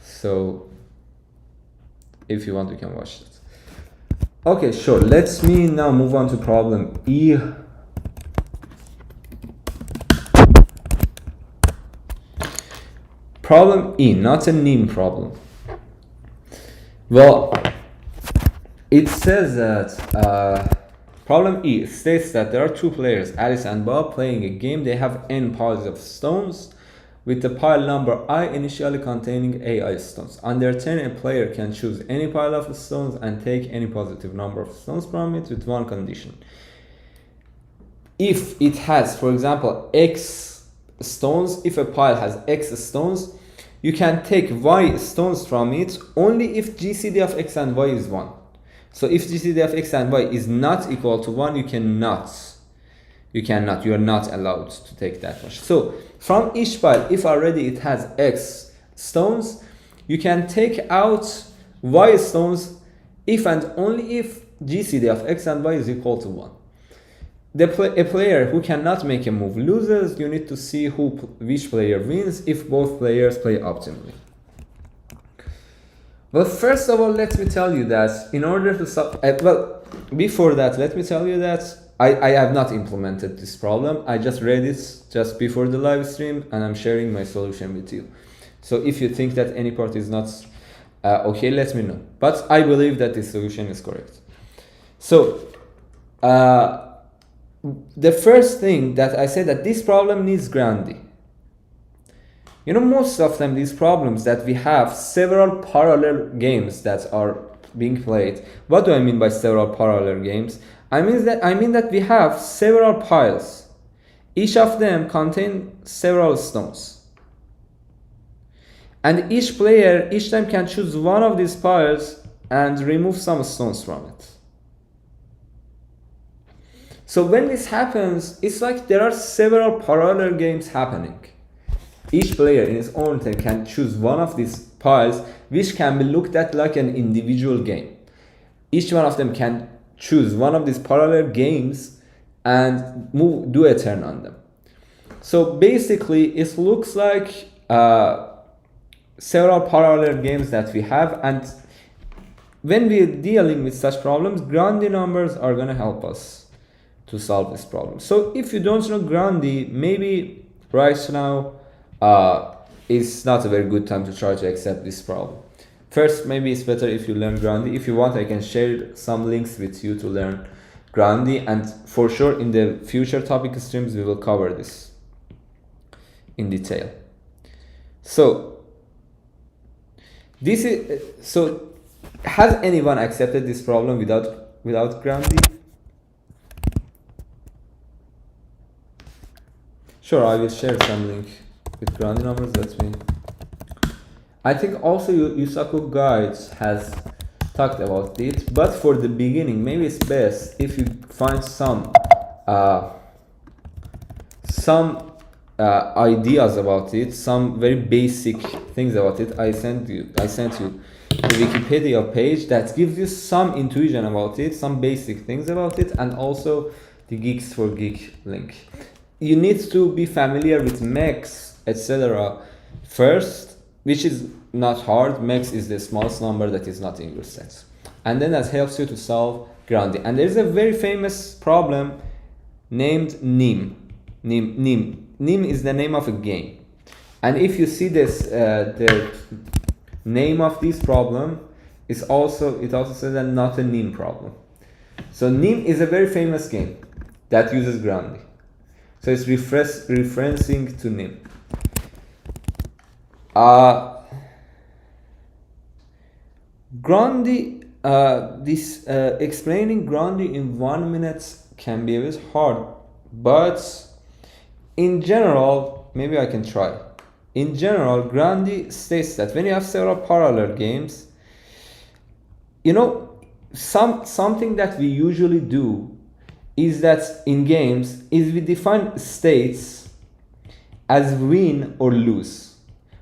So if you want, you can watch it. Okay, sure. Let me now move on to problem E. Problem E, not a NIM problem. Well, it says that problem E states that there are 2 players, Alice and Bob, playing a game. They have n piles of stones, with the pile number I initially containing AI stones. On their turn, a player can choose any pile of stones and take any positive number of stones from it, with one condition. If it has, for example, X stones, if a pile has X stones, you can take Y stones from it only if GCD of X and Y is 1. So if GCD of X and Y is not equal to 1, you are not allowed to take that much. So from each pile, if already it has X stones, you can take out Y stones if and only if GCD of X and Y is equal to 1. A player who cannot make a move loses. You need to see which player wins if both players play optimally. Well, first of all, let me tell you that in order to before that, let me tell you that I have not implemented this problem. I just read it just before the live stream, and I'm sharing my solution with you. So if you think that any part is not okay, let me know. But I believe that the solution is correct. So the first thing that I said, that this problem needs grounding. You know, most of them, these problems that we have several parallel games that are being played. What do I mean by several parallel games? I mean that we have several piles. Each of them contain several stones. And each player each time can choose one of these piles and remove some stones from it. So when this happens, it's like there are several parallel games happening. Each player in his own turn can choose one of these piles, which can be looked at like an individual game. Each one of them can choose one of these parallel games and do a turn on them. So basically, it looks like several parallel games that we have, and when we're dealing with such problems, Grandi numbers are going to help us to solve this problem. So if you don't know Grandi, maybe right now is not a very good time to try to accept this problem. First, maybe it's better if you learn Grandi. If you want, I can share some links with you to learn Grandi, and for sure in the future topic streams we will cover this in detail. So this is has anyone accepted this problem without Grandi? Sure, I will share some link with Grandi numbers. I think also Yusaku Guides has talked about it, but for the beginning, maybe it's best if you find some ideas about it, some very basic things about it. I sent you the Wikipedia page that gives you some intuition about it, some basic things about it, and also the Geeks for Geek link. You need to be familiar with MEX, etc. first, which is not hard. MEX is the smallest number that is not in your sets. And then that helps you to solve Grandi. And there's a very famous problem named NIM. NIM is the name of a game. And if you see this, the name of this problem it also says that not a NIM problem. So NIM is a very famous game that uses Grandi. So it's referencing to NIM. Grandi, explaining Grandi in 1 minute can be a bit hard, but in general, maybe I can try. In general, Grandi states that when you have several parallel games, something that we usually do is that in games is we define states as win or lose.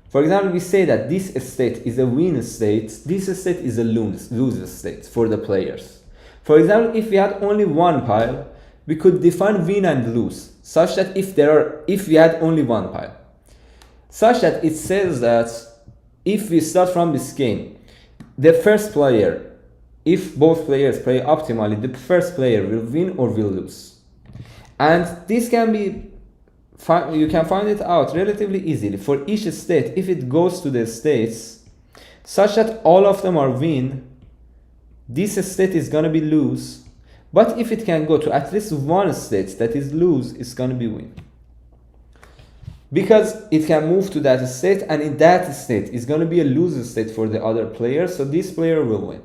For example, we say that this state is a win state, this state is a lose state for the players. For example, if we had only one pile, we could define win and lose, such that if we had only one pile, such that it says that if we start from this game, the first player, if both players play optimally, the first player will win or will lose. And this can be, you can find it out relatively easily for each state. If it goes to the states such that all of them are win, this state is going to be lose. But if it can go to at least one state that is lose, it's going to be win. Because it can move to that state, and in that state is going to be a lose state for the other player, so this player will win.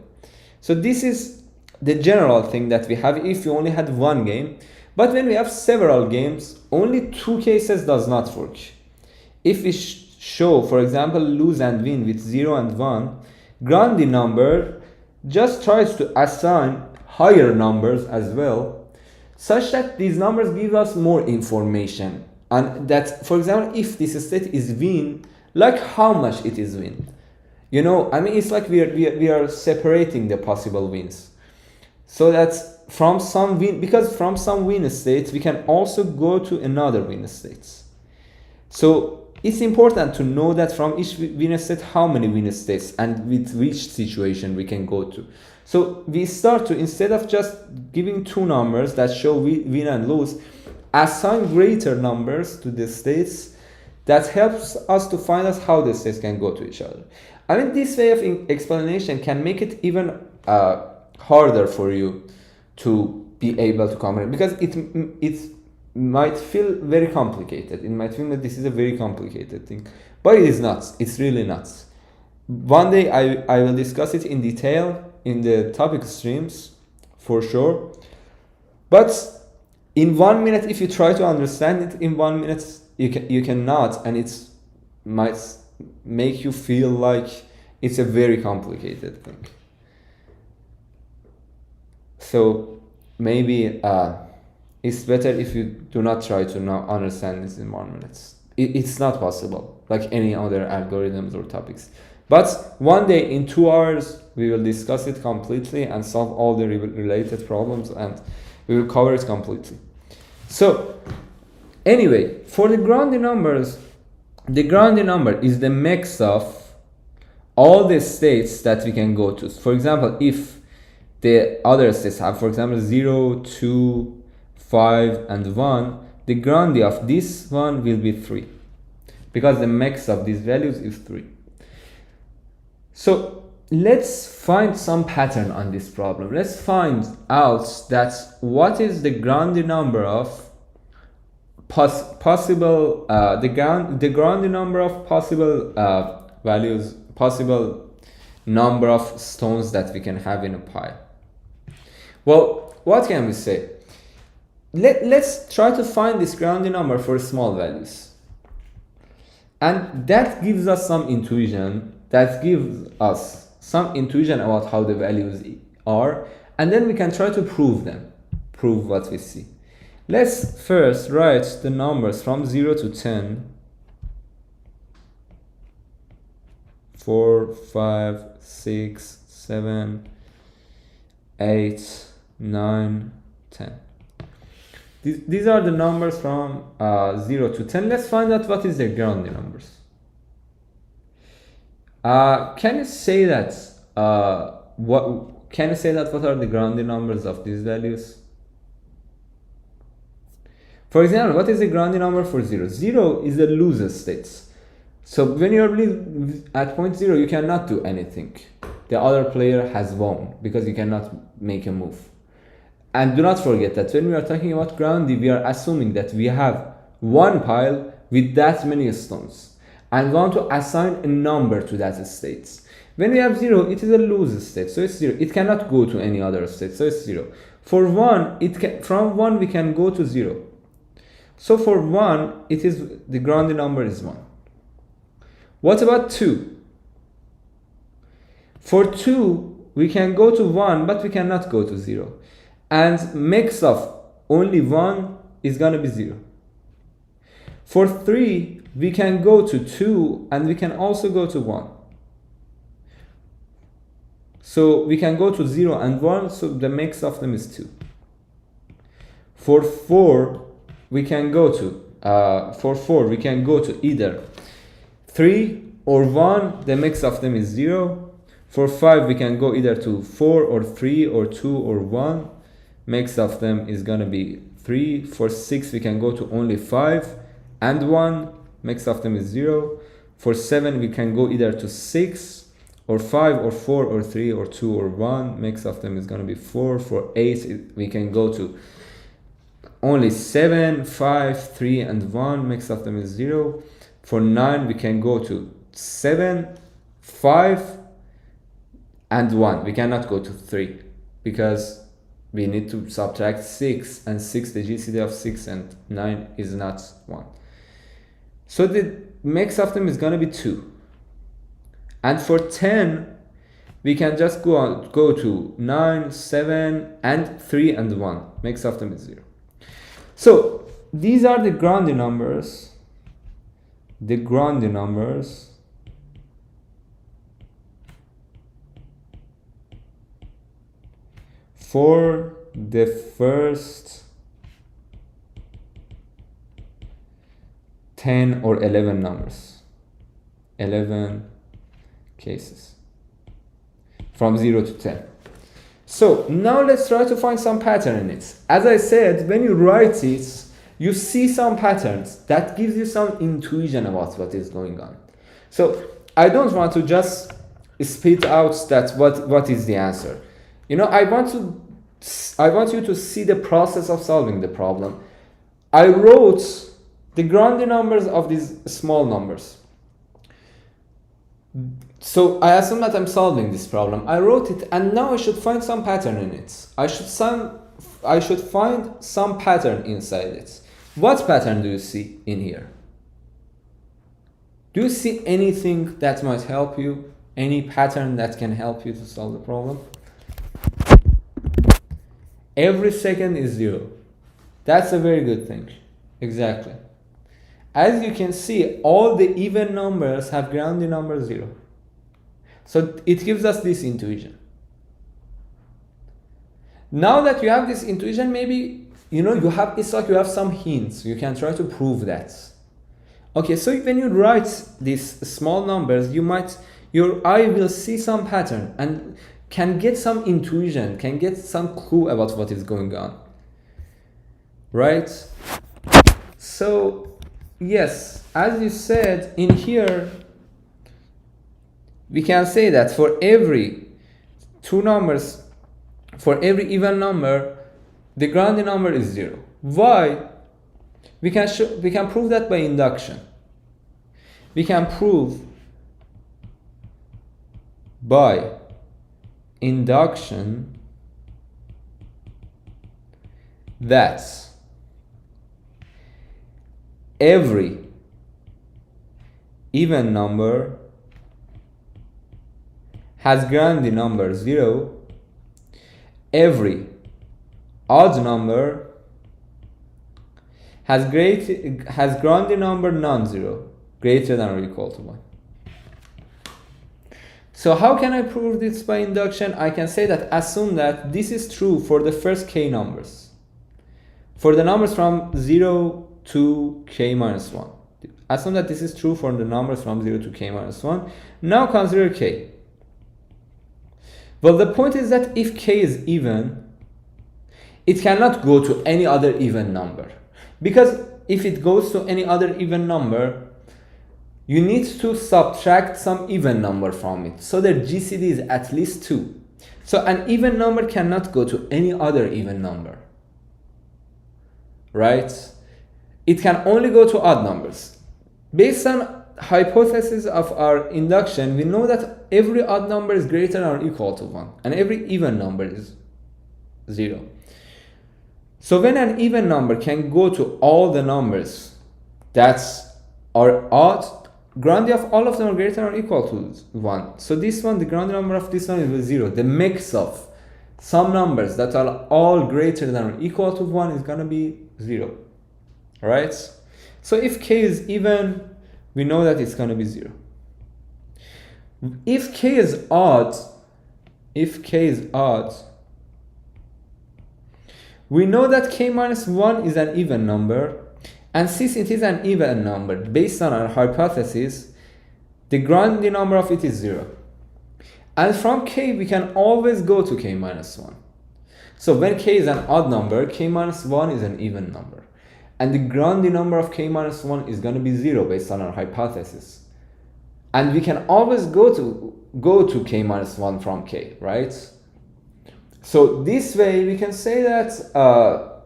So this is the general thing that we have if you only had one game. But when we have several games, only two cases does not work. If we show, for example, lose and win with 0 and 1, Grandi number just tries to assign higher numbers as well, such that these numbers give us more information. And that, for example, if this state is win, like how much it is win. It's like we are separating the possible wins. So that's from some win, because from some win states, we can also go to another win states. So it's important to know that from each win state, how many win states and with which situation we can go to. So we start to, instead of just giving two numbers that show win and lose, assign greater numbers to the states. That helps us to find out how the states can go to each other. This way of explanation can make it even harder for you to be able to comprehend, because it might feel very complicated. It might feel that this is a very complicated thing, but it is not. It's really not. One day I will discuss it in detail in the topic streams for sure. But in 1 minute, if you try to understand it in 1 minute, you cannot, and it might make you feel like it's a very complicated thing. So maybe it's better if you do not try to now understand this environment. It's not possible, like any other algorithms or topics. But one day in 2 hours, we will discuss it completely and solve all the related problems, and we will cover it completely. So, anyway, for the grounding numbers, the grounding number is the mix of all the states that we can go to. For example, if the other states have, for example, 0, 2, 5, and 1, the grounding of this one will be 3, because the mix of these values is 3. So let's find some pattern on this problem. Let's find out that what is the grounding number of possible the grounding number of possible values, possible number of stones that we can have in a pile. Well, what can we say? Let's try to find this grounding number for small values, and that gives us some intuition. That gives us some intuition about how the values are, and then we can try to prove them, prove what we see. Let's first write the numbers from 0 to 10. 4, 5, 6, 7, 8, 9, 10. These are the numbers from 0 to 10. Let's find out what is their grounding numbers. Can you say that what are the grounding numbers of these values? For example, what is the grounding number for 0? 0 is the loser state. So when you're at point 0, you cannot do anything. The other player has won because you cannot make a move. And do not forget that when we are talking about grounding, we are assuming that we have one pile with that many stones and want to assign a number to that state. When we have 0, it is a loser state, so it's 0. It cannot go to any other state, so it's 0. For 1, from 1 we can go to 0. So for 1, the grounding number is 1. What about 2? For 2, we can go to 1, but we cannot go to 0. And mix of only 1 is going to be 0. For 3, we can go to 2, and we can also go to 1. So we can go to 0 and 1, so the mix of them is 2. For 4, we can go to either 3 or 1, the mix of them is 0. For 5, we can go either to 4 or 3 or 2 or 1. Mix of them is going to be 3. For 6, we can go to only 5 and 1. Mix of them is 0. For 7, we can go either to 6 or 5 or 4 or 3 or 2 or 1. Mix of them is going to be 4. For 8, we can go to only 7, 5, 3, and 1. Mix of them is 0. For 9, we can go to 7, 5, and 1. We cannot go to 3 because we need to subtract 6, and 6, the GCD of 6 and 9 is not 1. So the mix of them is going to be 2. And for 10, we can just go to 9, 7, and 3 and 1. Mix of them is 0. So these are the grounding numbers. The grounding numbers for the first 10 or 11 numbers, 11 cases from 0 to 10. So now let's try to find some pattern in it. As I said, when you write it, you see some patterns that gives you some intuition about what is going on. So I don't want to just spit out that what is the answer. I want you to see the process of solving the problem. I wrote the grounding numbers of these small numbers. So I assume that I'm solving this problem. I wrote it, and now I should find some pattern in it. I should find some pattern inside it. What pattern do you see in here? Do you see anything that might help you? Any pattern that can help you to solve the problem? Every second is 0. That's a very good thing. Exactly. As you can see, all the even numbers have grounding number 0. So it gives us this intuition. Now that you have this intuition, maybe it's like you have some hints. You can try to prove that. Okay, so when you write these small numbers, your eye will see some pattern and can get some intuition, can get some clue about what is going on. Right? So, yes, as you said in here, we can say that for every two numbers, for every even number, the grounding number is 0. Why? We can prove that by induction. We can prove by induction that every even number has grounding number 0. Every odd number has grounding number non-zero, greater than or equal to 1. So how can I prove this by induction? I can say that assume that this is true for the first k numbers. For the numbers from 0 to k minus 1. Assume that this is true for the numbers from 0 to k minus 1. Now consider k. Well, the point is that if k is even, it cannot go to any other even number. Because if it goes to any other even number, you need to subtract some even number from it. So the GCD is at least 2. So an even number cannot go to any other even number. Right? It can only go to odd numbers. Based on hypothesis of our induction, we know that every odd number is greater than or equal to 1. And every even number is 0. So when an even number can go to all the numbers that are odd, grounding of all of them are greater than or equal to 1. So this one, the grounding number of this one is 0. The mix of some numbers that are all greater than or equal to 1 is going to be 0. Right? So if k is even, we know that it's going to be 0. If k is odd, we know that k minus 1 is an even number, and since it is an even number, based on our hypothesis, the grounding number of it is 0. And from k, we can always go to k minus 1. So when k is an odd number, k minus 1 is an even number. And the grounding number of k minus 1 is going to be 0 based on our hypothesis. And we can always go to k minus 1 from k, right? So this way we can say that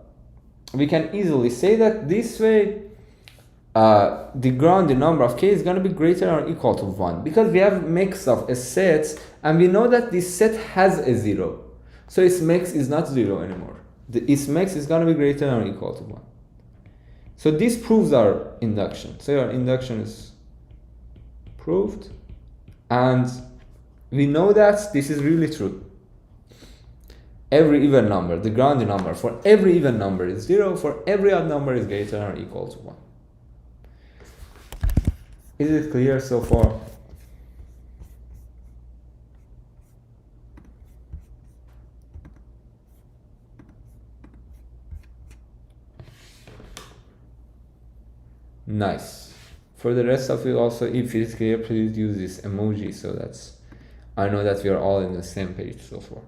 we can easily say that this way the grounding number of k is going to be greater or equal to 1, because we have mix of a set and we know that this set has a 0. So its mix is not 0 anymore. Its mix is going to be greater or equal to 1. So this proves our induction. So our induction is proved, and we know that this is really true. Every even number, the grounding number for every even number is 0, for every odd number is greater than or equal to 1. Is it clear so far? Nice. For the rest of you also, if it is clear, please use this emoji so that I know that we are all in the same page so far.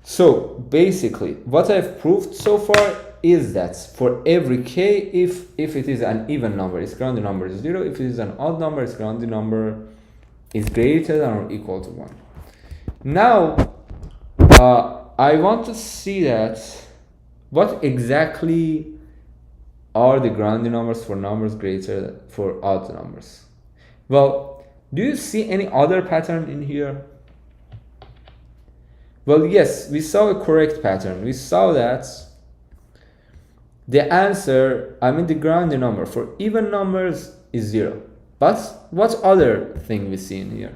So basically, what I've proved so far is that for every k, if it is an even number, its grounding number is 0. If it is an odd number, its grounding number is greater than or equal to 1. Now, I want to see that what exactly are the grounding numbers for numbers greater for odd numbers. Well, do you see any other pattern in here? Well, yes, we saw a correct pattern. We saw that the answer, the grounding number for even numbers is 0. But what other thing we see in here?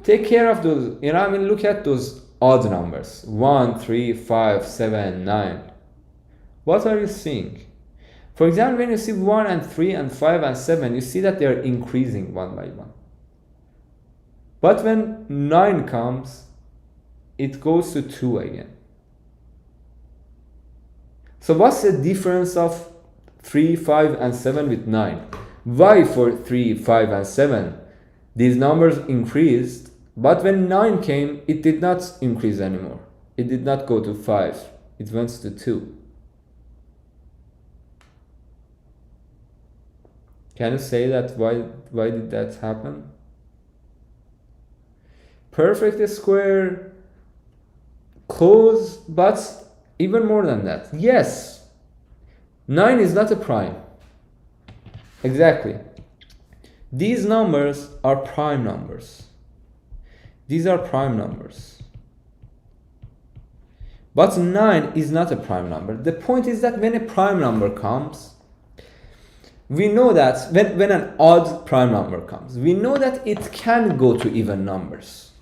Take care of those, look at those odd numbers, 1, 3, 5, 7, 9, what are you seeing? For example, when you see 1 and 3 and 5 and 7, you see that they are increasing one by one. But when 9 comes, it goes to 2 again. So what's the difference of 3, 5, and 7 with 9? Why for 3, 5, and 7 these numbers increased, but when 9 came, it did not increase anymore. It did not go to 5. It went to 2. Can you say that why did that happen? Perfect square, close, but even more than that. Yes, 9 is not a prime. Exactly. These numbers are prime numbers. These are prime numbers. But 9 is not a prime number. The point is that when a prime number comes, we know that when an odd prime number comes, we know that it can go to even numbers.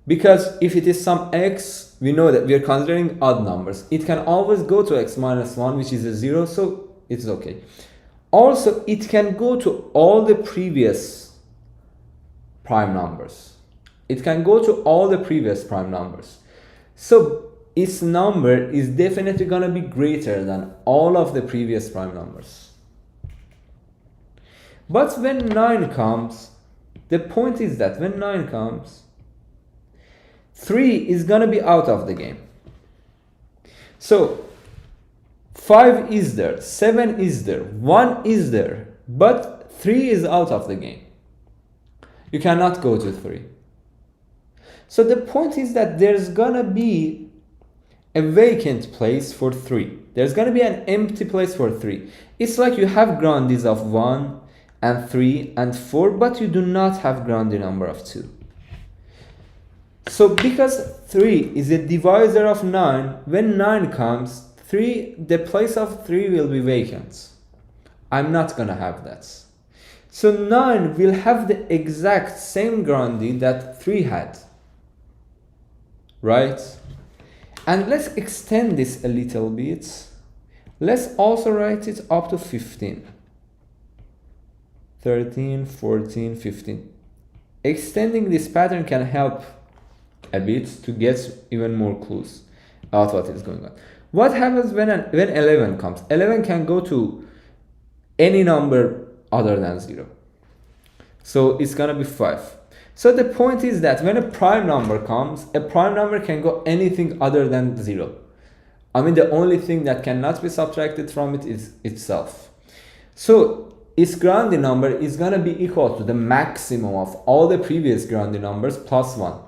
Because if it is some x, we know that we are considering odd numbers. It can always go to x minus 1, which is a 0, so it's okay. Also, it can go to all the previous prime numbers. It can go to all the previous prime numbers. So its number is definitely going to be greater than all of the previous prime numbers. But when 9 comes, the point is that when 9 comes, 3 is going to be out of the game. So 5 is there, 7 is there, 1 is there, but 3 is out of the game. You cannot go to 3. So the point is that there's going to be a vacant place for 3. There's going to be an empty place for 3. It's like you have grandies of 1 and 3 and 4, but you do not have grandi number of 2. So because 3 is a divisor of 9, when 9 comes, the place of 3 will be vacant. I'm not gonna have that. So 9 will have the exact same grandi that 3 had. Right? And let's extend this a little bit. Let's also write it up to 15. 13, 14, 15. Extending this pattern can help a bit to get even more clues about what is going on. What happens when 11 comes? 11 can go to any number other than 0. So it's gonna be 5. So the point is that when a prime number comes, a prime number can go anything other than 0. I mean, the only thing that cannot be subtracted from it is itself. So its grandi number is gonna be equal to the maximum of all the previous grandi numbers plus 1.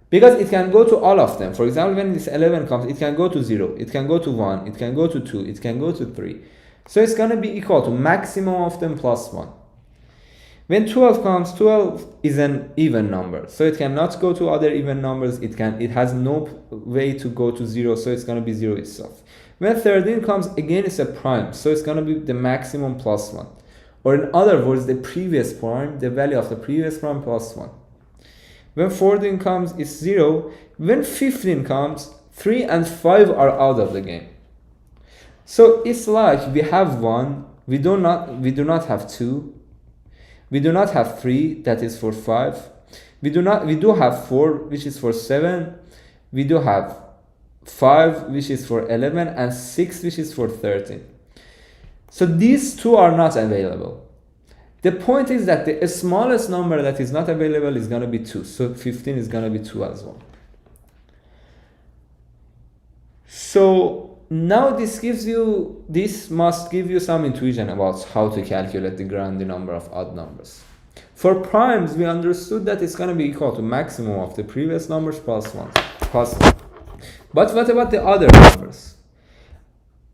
Because it can go to all of them. For example, when this 11 comes, it can go to 0, it can go to 1, it can go to 2, it can go to 3. So it's going to be equal to maximum of them plus 1. When 12 comes, 12 is an even number. So it cannot go to other even numbers. It has no way to go to 0, so it's going to be 0 itself. When 13 comes, again it's a prime. So it's going to be the maximum plus 1. Or in other words, the previous prime, the value of the previous prime plus 1. When 14 comes, it's 0. When 15 comes, 3 and 5 are out of the game. So it's like we have 1, we do not have 2, we do not have 3, that is for 5. We do have 4, which is for 7. We do have 5, which is for 11, and 6, which is for 13. So these two are not available. The point is that the smallest number that is not available is going to be 2. So 15 is going to be 2 as well. So now this must give you some intuition about how to calculate the grandi number of odd numbers. For primes, we understood that it's going to be equal to maximum of the previous numbers plus 1. But what about the other numbers?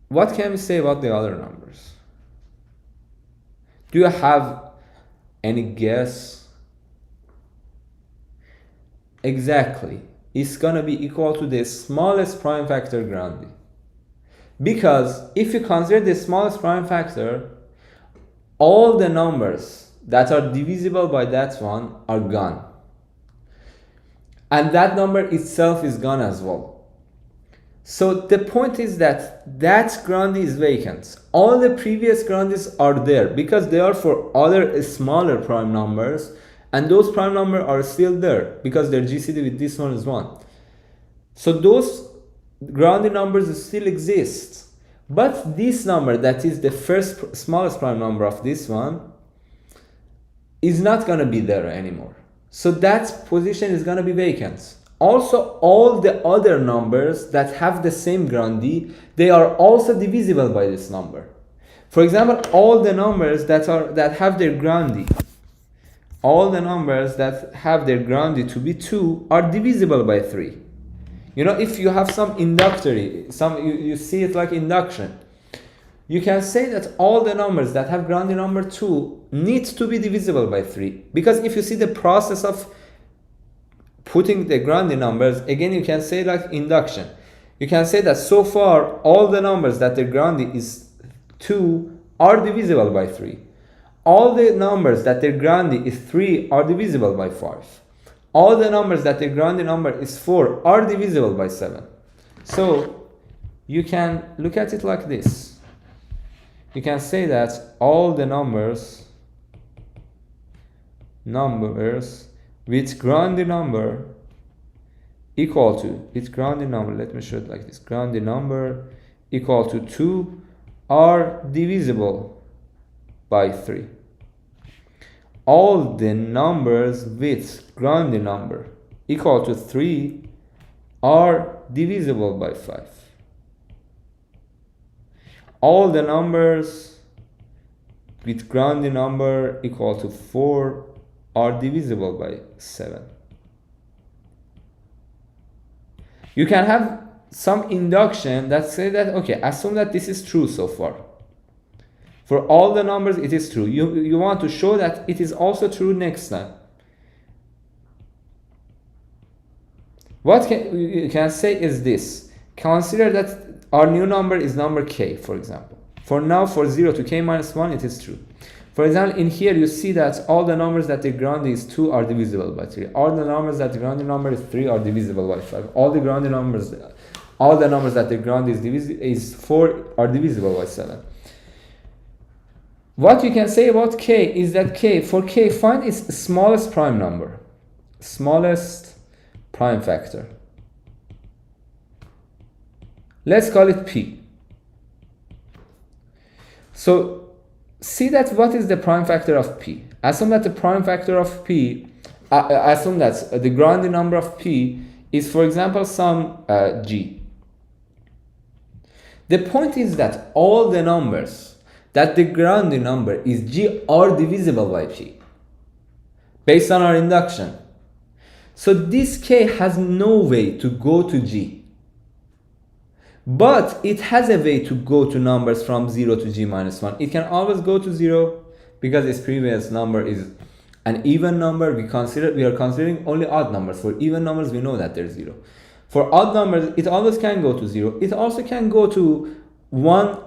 What can we say about the other numbers? Do you have any guess? Exactly. It's going to be equal to the smallest prime factor grandi. Because if you consider the smallest prime factor, all the numbers that are divisible by that one are gone. and that number itself is gone as well. So the point is that that grandie is vacant. All the previous grandies are there because they are for other smaller prime numbers, and those prime numbers are still there because their GCD with this one is 1. So those grandie numbers still exist. But this number, that is the first smallest prime number of this one, is not going to be there anymore. So that position is going to be vacant. Also, all the other numbers that have the same grandie, they are also divisible by this number. For example, all the numbers that have their grandie, all the numbers that have their grandie to be 2 are divisible by 3. You know, if you have some inductory, you see it like induction, you can say that all the numbers that have grandie number 2 need to be divisible by 3. Because if you see the process of putting the grandie numbers, again you can say like induction. You can say that so far all the numbers that their grandie is 2 are divisible by 3. All the numbers that their grandie is 3 are divisible by 5. All the numbers that their grandie number is 4 are divisible by 7. So you can look at it like this. You can say that all the numbers with grandie number equal to, let me show it like this, grandie number equal to 2 are divisible by 3. All the numbers with grandie number equal to 3 are divisible by 5. All the numbers with grandie number equal to 4 are divisible by 7. You can have some induction that say that, okay, assume that this is true so far. For all the numbers, it is true. You want to show that it is also true next time. What you can say is this. Consider that our new number is number k, for example. For now, for 0 to k minus 1, it is true. For example, in here, you see that all the numbers that the grandie is 2 are divisible by 3. All the numbers that the grandie number is 3 are divisible by 5. All the numbers that the grandie is 4 are divisible by 7. What you can say about k is that for k, find its smallest prime number, smallest prime factor. Let's call it p. So see that what is the prime factor of p. Assume that the prime factor of p, assume that the grandie number of p is, for example, some g. The point is that all the numbers that the grandie number is g are divisible by p based on our induction. So this k has no way to go to g, but it has a way to go to numbers from 0 to g minus 1. It can always go to 0 because its previous number is an even number. We are considering only odd numbers. For even numbers, we know that there's 0. For odd numbers, it always can go to 0. It also can go to 1,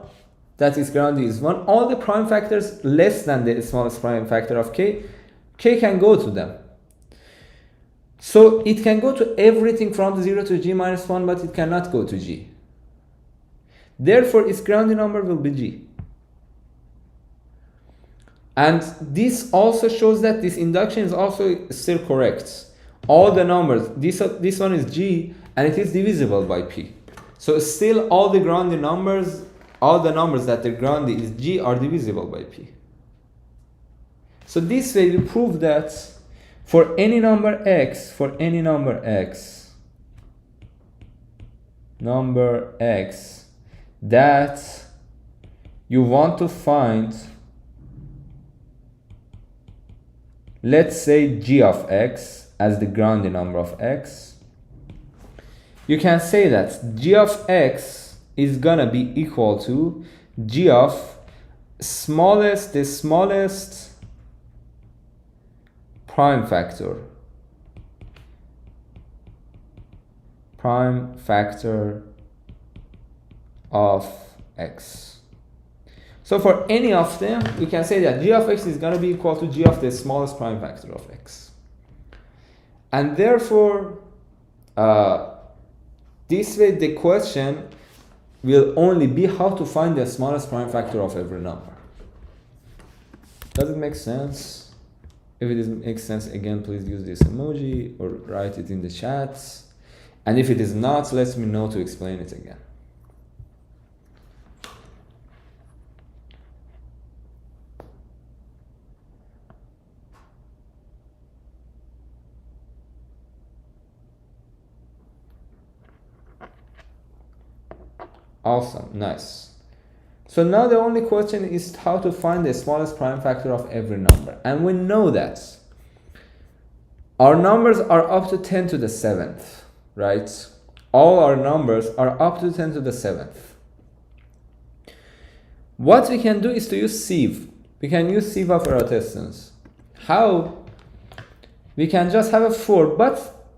that is grandie is 1. All the prime factors less than the smallest prime factor of k can go to them. So it can go to everything from 0 to g minus 1, but it cannot go to g. Therefore, its grandie number will be g. And this also shows that this induction is also still correct. All the numbers, this one is g, and it is divisible by p. So still all the grandie numbers, all the numbers that their grandie is g are divisible by p. So this way we prove that for any number x, that you want to find, let's say g of x as the grandie number of x, you can say that g of x is gonna be equal to g of the smallest prime factor of x. So for any of them, we can say that g of x is going to be equal to g of the smallest prime factor of x. And therefore, This way the question will only be how to find the smallest prime factor of every number. Does it make sense? If it doesn't make sense, again, please use this emoji or write it in the chats. And if it is not, let me know to explain it again. Awesome, nice. So now the only question is how to find the smallest prime factor of every number. And we know that our numbers are up to 10 to the 7th, right? All our numbers are up to 10 to the 7th. What we can do is to use sieve. We can use sieve of Eratosthenes. How? We can just have a 4, but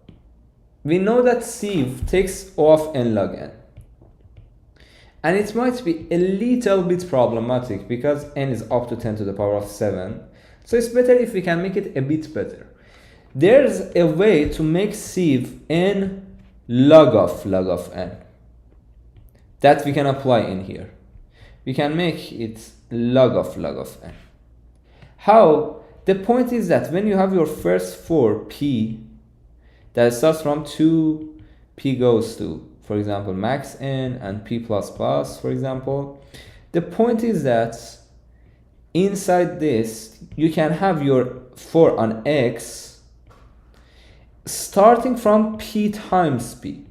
we know that sieve takes O of n log n. And it might be a little bit problematic because n is up to 10 to the power of 7. So it's better if we can make it a bit better. There's a way to make sieve n log of n that we can apply in here. We can make it log of n. How? The point is that when you have your first 4 p that starts from 2, p goes to, for example, max n and p plus plus, for example, the point is that inside this you can have your 4 on x starting from p times p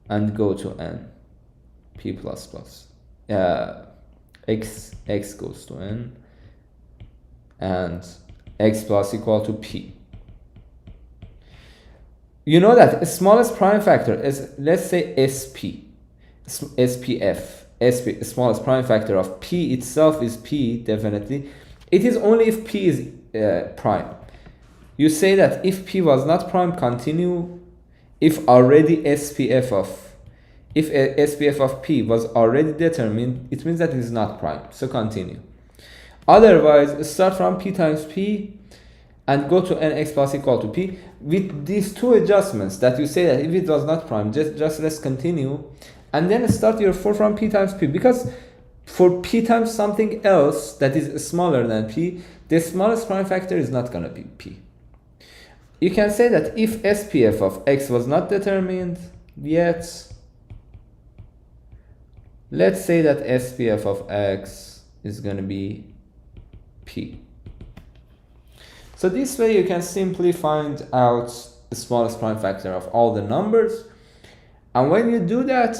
and go to n, p plus plus. X goes to n and x plus equal to p. You know that the smallest prime factor is, let's say, SPF, smallest prime factor of p itself is p, definitely. It is only if p is prime. You say that if p was not prime, continue. If already SPF of p was already determined, it means that it is not prime, so continue. Otherwise, start from p times p and go to nx plus equal to p with these two adjustments that you say that if it was not prime, just let's continue, and then start your 4 from p times p, because for p times something else that is smaller than p, the smallest prime factor is not going to be p. You can say that if SPF of x was not determined yet, let's say that SPF of x is going to be p. So this way you can simply find out the smallest prime factor of all the numbers. And when you do that,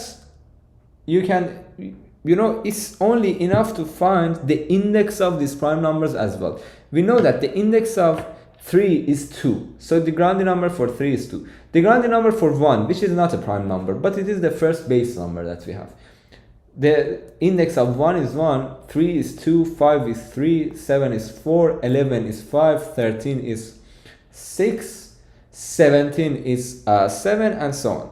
you can, it's only enough to find the index of these prime numbers as well. We know that the index of 3 is 2. So the grounding number for 3 is 2. The grounding number for 1, which is not a prime number, but it is the first base number that we have. The index of 1 is 1, 3 is 2, 5 is 3, 7 is 4, 11 is 5, 13 is 6, 17 is 7, and so on.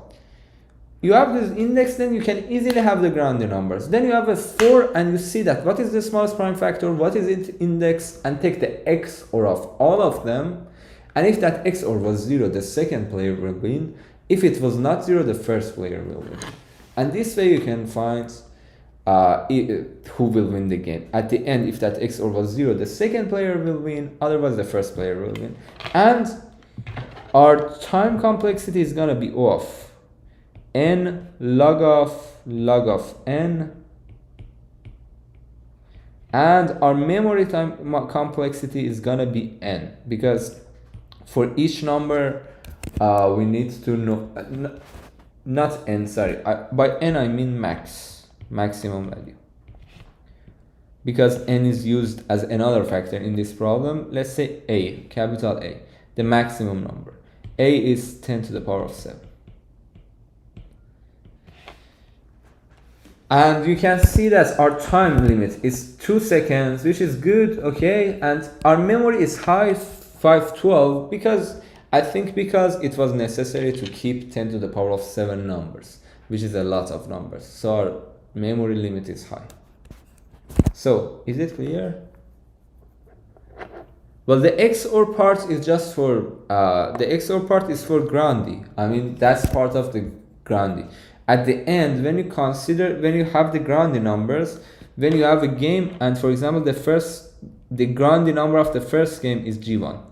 You have this index, then you can easily have the grounding numbers. Then you have a 4 and you see that what is the smallest prime factor, what is its index, and take the XOR of all of them. And if that XOR was 0, the second player will win. If it was not 0, the first player will win. And this way you can find who will win the game. At the end, if that XOR was 0, the second player will win, otherwise the first player will win. And our time complexity is going to be O of n log of n, and our memory time complexity is going to be n, because for each number we need to know, not n, sorry, by n I mean maximum value, because n is used as another factor in this problem. Let's say a, capital A, the maximum number. A is 10 to the power of 7. And you can see that our time limit is 2 seconds, which is good, okay? And our memory is high, 512, because it was necessary to keep 10 to the power of 7 numbers, which is a lot of numbers. So our memory limit is high. So, is it clear? Well, the XOR part is just for the XOR part is for Grandi. I mean, that's part of the Grandi. At the end, when you have the Grandi numbers, when you have a game, and for example, the Grandi number of the first game is G1,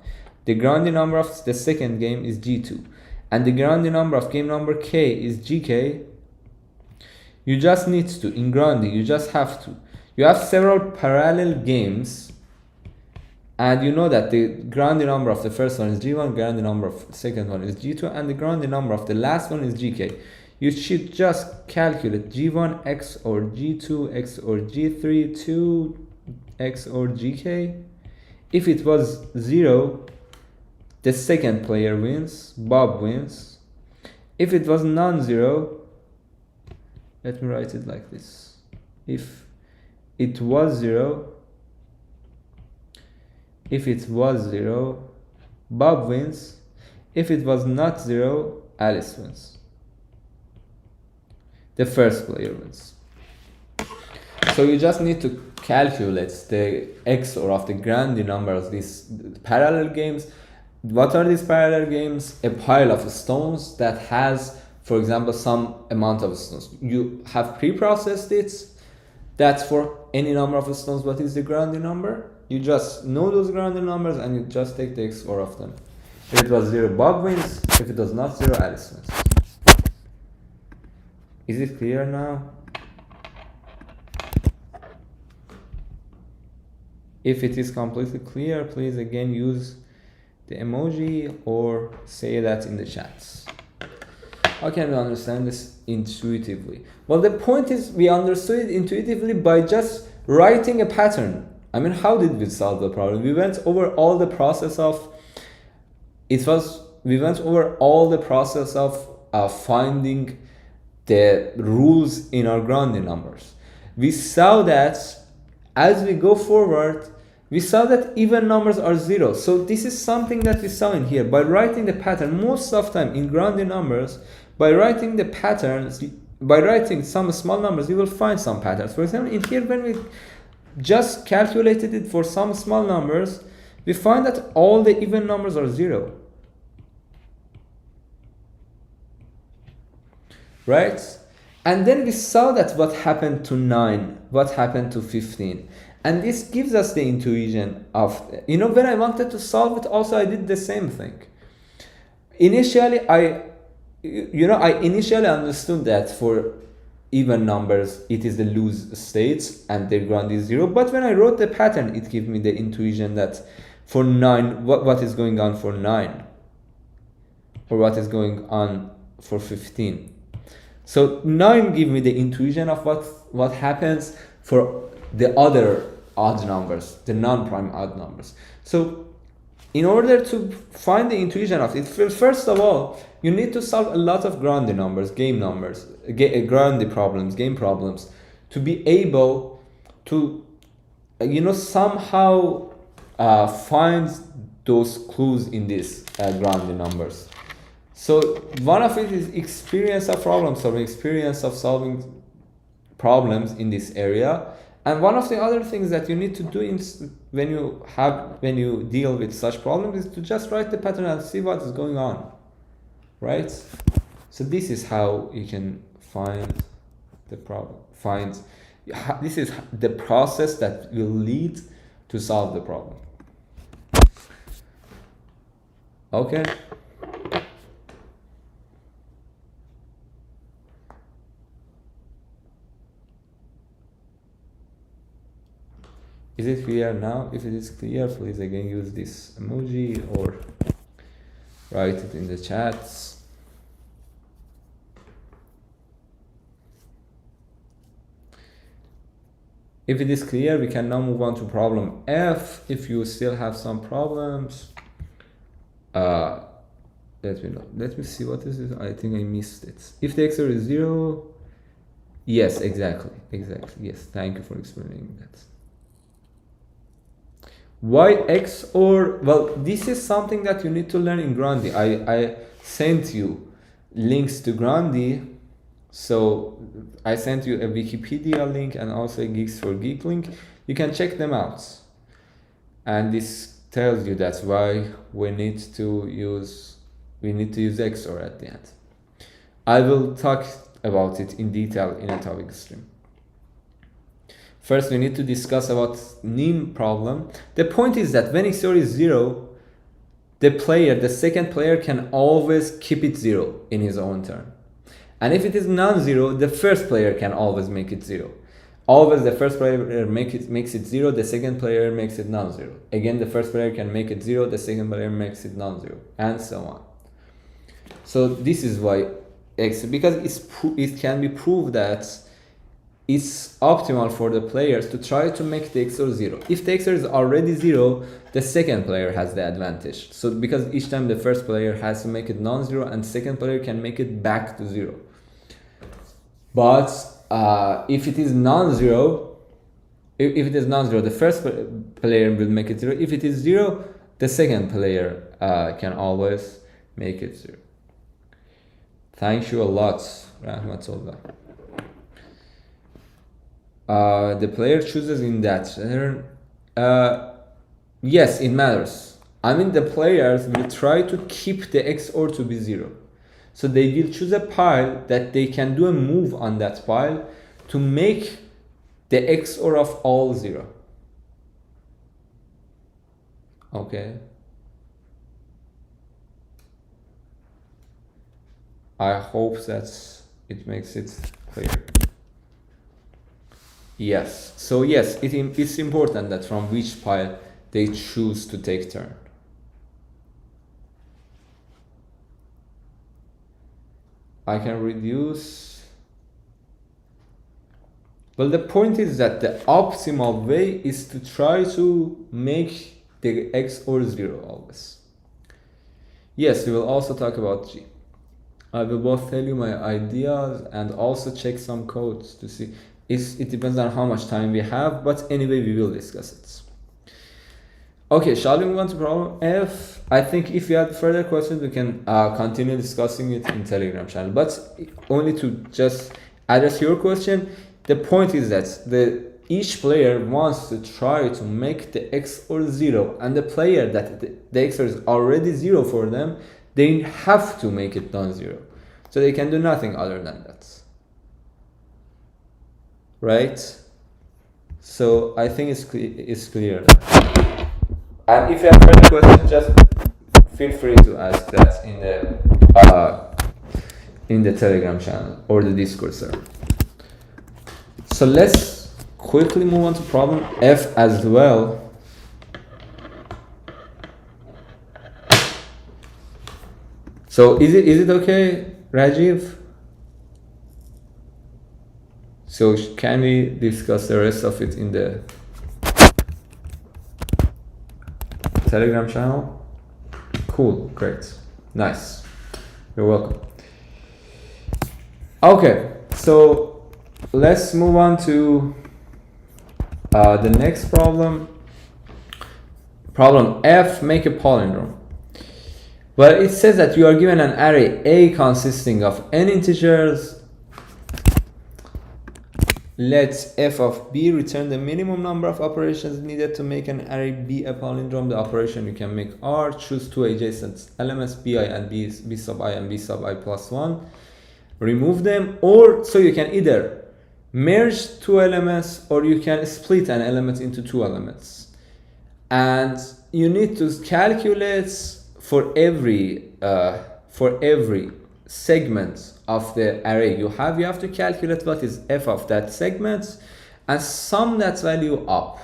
the Grandi number of the second game is G2, and the Grandi number of game number K is GK. You just need to, in Grandi, you just have to. You have several parallel games, and you know that the Grandi number of the first one is G1, Grandi number of the second one is G2, and the Grandi number of the last one is GK. You should just calculate G1 X or G2 X or G3 2 X or GK. If it was 0, the second player wins, Bob wins. If it was non-zero, let me write it like this. If it was 0, Bob wins. If it was not 0, Alice wins. The first player wins. So you just need to calculate the XOR of the Grandi numbers, these parallel games. What are these parallel games? A pile of stones that has, for example, some amount of stones. You have pre-processed it. That's for any number of stones. What is the Grandi number? You just know those Grandi numbers and you just take the XOR of them. If it was 0, Bob wins. If it was not 0, Alice wins. Is it clear now? If it is completely clear, please again use the emoji or say that in the chats. How can we understand this intuitively? Well, the point is we understood it intuitively by just writing a pattern. I mean, how did we solve the problem? We went over all the process of finding the rules in our Grandi numbers. We saw that as we go forward, we saw that even numbers are 0. So this is something that we saw in here. By writing the pattern, most of the time in Grandi numbers, by writing the patterns, by writing some small numbers, you will find some patterns. For example, in here, when we just calculated it for some small numbers, we find that all the even numbers are 0. Right? And then we saw that what happened to 9, what happened to 15. And this gives us the intuition of, when I wanted to solve it, also I did the same thing. Initially, I initially understood that for even numbers, it is the loose states and their Grandi is 0. But when I wrote the pattern, it gave me the intuition that for 9, what is going on for 9? Or what is going on for 15? So 9 give me the intuition of what happens for the other odd numbers, the non-prime odd numbers. So in order to find the intuition of it, first of all, you need to solve a lot of Grandi numbers, Grandi problems, game problems, to be able to, somehow find those clues in these Grandi numbers. So one of it is experience of problem solving, experience of solving problems in this area. And one of the other things that you need to do when you deal with such problems is to just write the pattern and see what is going on, right? So this is how you can find the problem. This is the process that will lead to solve the problem. Okay. Is it clear now? If it is clear, please again use this emoji or write it in the chats. If it is clear, we can now move on to problem F. If you still have some problems, let me know. Let me see, what is it? I think I missed it. If the XOR is 0, yes, exactly. Yes, thank you for explaining that. Why XOR? Well, this is something that you need to learn in Grandi. I sent you links to Grandi. So I sent you a Wikipedia link and also a Geeks for Geek link. You can check them out. And this tells you that's why we need to use XOR at the end. I will talk about it in detail in a topic stream. First, we need to discuss about NIM problem. The point is that when XOR is 0, the second player can always keep it 0 in his own turn. And if it is non-zero, the first player can always make it 0. Always the first player makes it 0, the second player makes it non-zero. Again, the first player can make it 0, the second player makes it non-zero, and so on. So this is why because it can be proved that it's optimal for the players to try to make the XOR 0. If the XOR is already 0, the second player has the advantage. So because each time the first player has to make it non-zero and second player can make it back to 0. But if it is non-zero, the first player will make it 0. If it is 0, the second player can always make it 0. Thank you a lot, Rahmatullah. The player chooses in that turn. Yes, it matters. I mean, the players will try to keep the XOR to be 0. So they will choose a pile that they can do a move on that pile to make the XOR of all 0. Okay. I hope that it makes it clear. Yes. So yes, it's important that from which pile they choose to take turn. I can reduce. Well, the point is that the optimal way is to try to make the XOR 0 always. Yes, we will also talk about G. I will both tell you my ideas and also check some codes to see. It depends on how much time we have, but anyway, we will discuss it. Okay, shall we move on to problem F? I think if you have further questions, we can continue discussing it in Telegram channel. But only to just address your question, the point is that each player wants to try to make the XOR 0, and the player that the XOR is already 0 for them, they have to make it non-zero. So they can do nothing other than that. Right? So I think it's clear. And if you have further questions, just feel free to ask that in the Telegram channel or the Discord server. So let's quickly move on to problem F as well. So is it okay, Rajiv? So can we discuss the rest of it in the Telegram channel? Cool, great, nice. You're welcome. Okay, so let's move on to the next problem. Problem F, make a palindrome. Well, it says that you are given an array A consisting of n integers. Let f of b return the minimum number of operations needed to make an array B a palindrome. The operation you can make are: choose two adjacent elements bi and b sub I and b sub I plus 1. Remove them, or so you can either merge two elements or you can split an element into two elements. And you need to calculate for every segment of the array you have to calculate what is f of that segment and sum that value up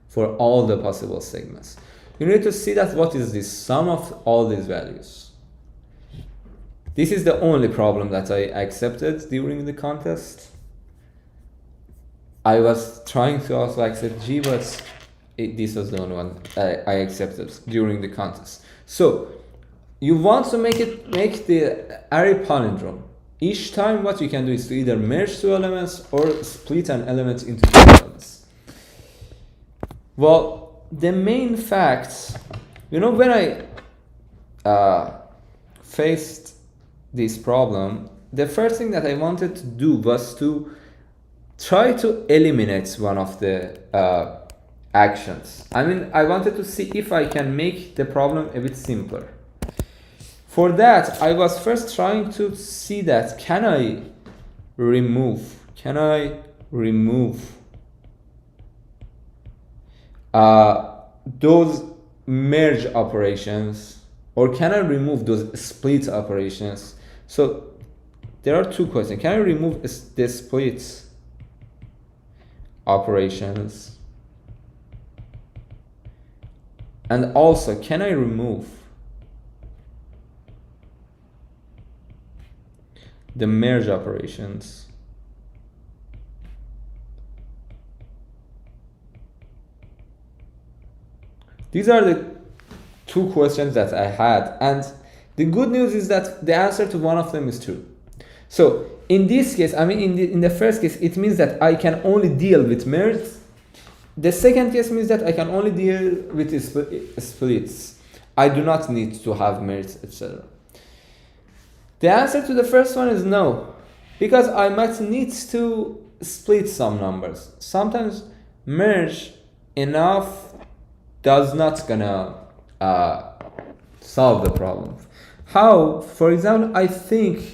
for all the possible segments. You need to see that what is the sum of all these values. This is the only problem that I accepted during the contest. I was trying to also accept G, but this was the only one I accepted during the contest. So you want to make the array palindrome. Each time what you can do is to either merge two elements or split an element into two elements. Well, the main facts, when I faced this problem, the first thing that I wanted to do was to try to eliminate one of the actions. I mean, I wanted to see if I can make the problem a bit simpler. For that, I was first trying to see that can I remove those merge operations, or can I remove those split operations? So there are two questions. Can I remove the split operations? And also, can I remove the merge operations? These are the two questions that I had, and the good news is that the answer to one of them is true. So in this case, I mean in the first case, it means that I can only deal with merge. The second case means that I can only deal with splits. I do not need to have merge, etc. The answer to the first one is no, because I might need to split some numbers. Sometimes merge enough does not gonna solve the problem. How? For example, I think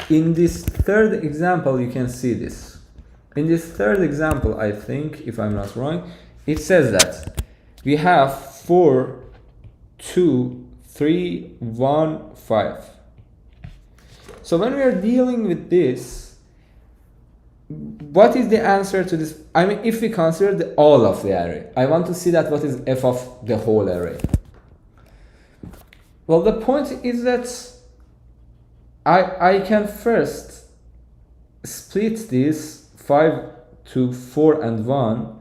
in this third example you can see this. In this third example, I think, if I'm not wrong, it says that we have 4, 2, 3, 1, 5. So when we are dealing with this, what is the answer to this? I mean, if we consider all of the array, I want to see that what is f of the whole array. Well, the point is that I can first split this 5 to 4 and 1,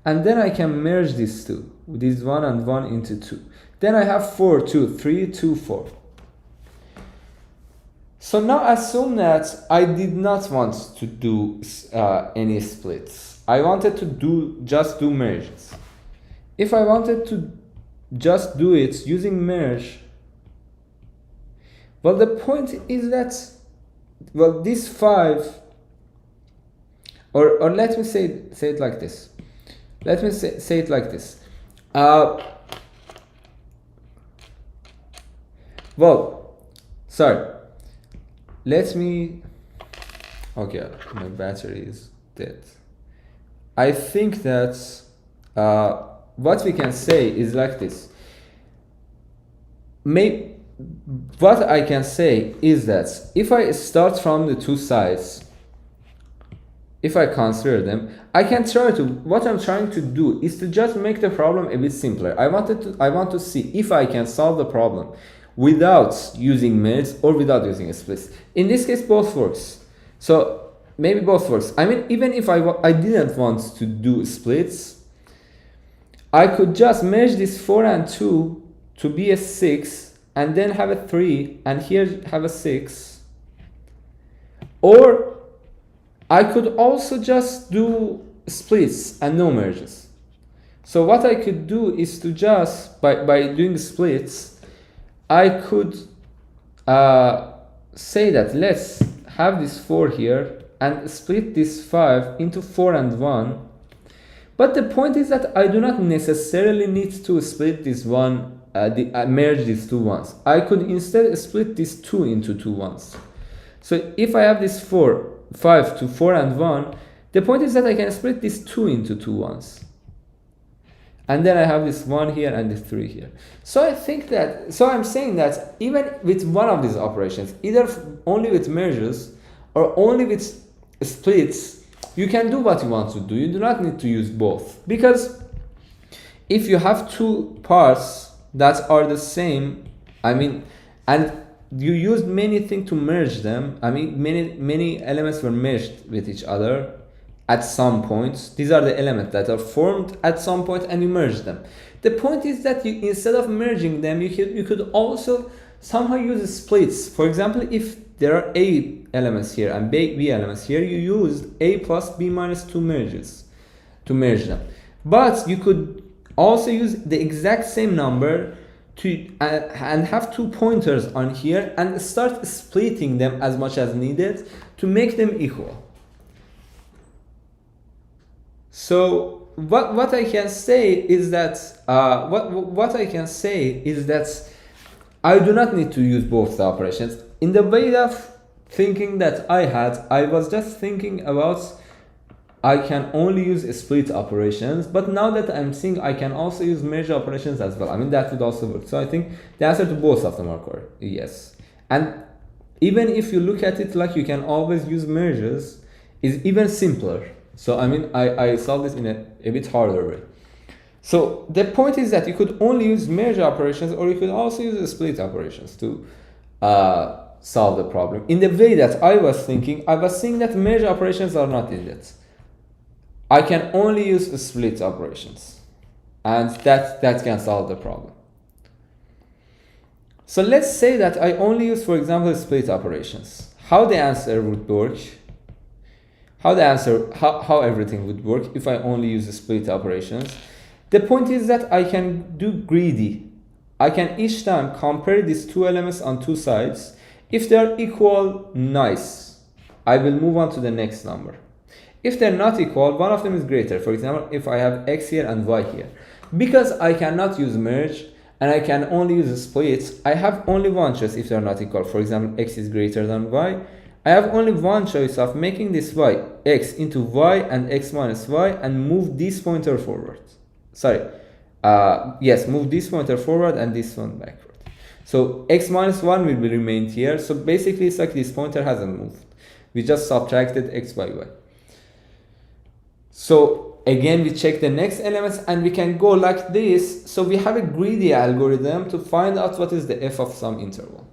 and then I can merge these two, this 1 and 1 into 2. Then I have 4, 2, 3, 2, 4. So now assume that I did not want to do any splits. I wanted to just do merges. If I wanted to just do it using merge, well, the point is that, well, this 5, or let me say it like this. Let me say it like this. Well, sorry. Let me. Okay, my battery is dead. I think that what we can say is like this. What I can say is that if I start from the two sides, if I consider them, I can try to, what I'm trying to do is to just make the problem a bit simpler. I want to see if I can solve the problem without using merge or without using splits. In this case, both works. So maybe both works. I mean, even if I didn't want to do splits, I could just merge this 4 and 2 to be a 6, and then have a 3, and here have a 6. Or I could also just do splits and no merges. So what I could do is to just, by doing splits, I could say that let's have this 4 here and split this 5 into 4 and 1. But the point is that I do not necessarily need to split this one, merge these two ones. I could instead split this 2 into 2 ones. So if I have this 5 to 4 and 1, the point is that I can split this 2 into 2 ones. And then I have this 1 here and this 3 here. So I think that, so I'm saying that even with one of these operations, either only with merges or only with splits, you can do what you want to do. You do not need to use both. Because if you have two parts that are the same, I mean, and you used many things to merge them, I mean, many elements were merged with each other at some point. These are the elements that are formed at some point and you merge them. The point is that you, instead of merging them, you could also somehow use splits. For example, if there are A elements here and B elements here, you used A plus B minus 2 merges to merge them. But you could also use the exact same number to and have 2 pointers on here and start splitting them as much as needed to make them equal. So what I can say is that what I can say is that I do not need to use both the operations. In the way of thinking that I had, I was just thinking about I can only use split operations, but now that I'm seeing I can also use merge operations as well. I mean, that would also work. So I think the answer to both of them are correct. Yes. And even if you look at it like you can always use merges, is even simpler. So I mean, I solved this in a bit harder way. So the point is that you could only use merge operations, or you could also use split operations to solve the problem. In the way that I was thinking, I was seeing that merge operations are not needed. I can only use split operations, and that can solve the problem. So let's say that I only use, for example, split operations. How the answer would work? How everything would work if I only use split operations? The point is that I can do greedy. I can each time compare these two elements on two sides. If they are equal, nice. I will move on to the next number. If they're not equal, one of them is greater. For example, if I have x here and y here. Because I cannot use merge and I can only use split, I have only one choice if they're not equal. For example, x is greater than y. I have only one choice of making this y x into y and x minus y and move this pointer forward. Move this pointer forward and this one backward. So x minus 1 will be remained here. So basically it's like this pointer hasn't moved. We just subtracted x by y. So again, we check the next elements and we can go like this. So we have a greedy algorithm to find out what is the f of some interval.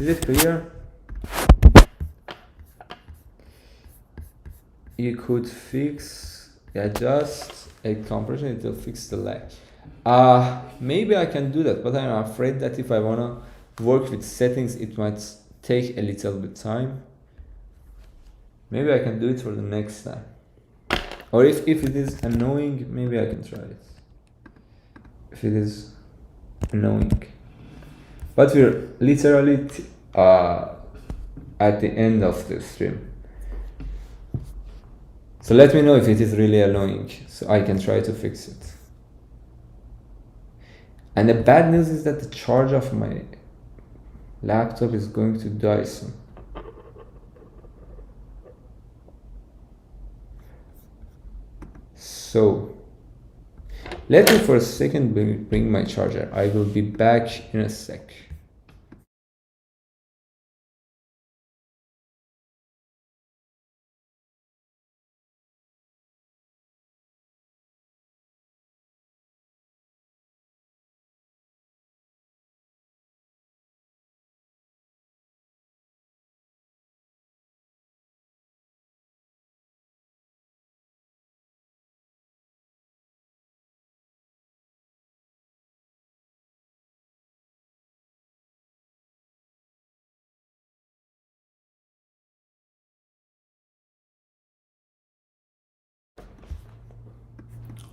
Is it clear? You could adjust a compression, it will fix the lag. Maybe I can do that, but I'm afraid that if I wanna work with settings, it might take a little bit time. Maybe I can do it for the next time. Or if it is annoying, maybe I can try it. If it is annoying. But we're literally at the end of the stream. So let me know if it is really annoying, so I can try to fix it. And the bad news is that the charge of my laptop is going to die soon. So let me for a second bring my charger. I will be back in a sec.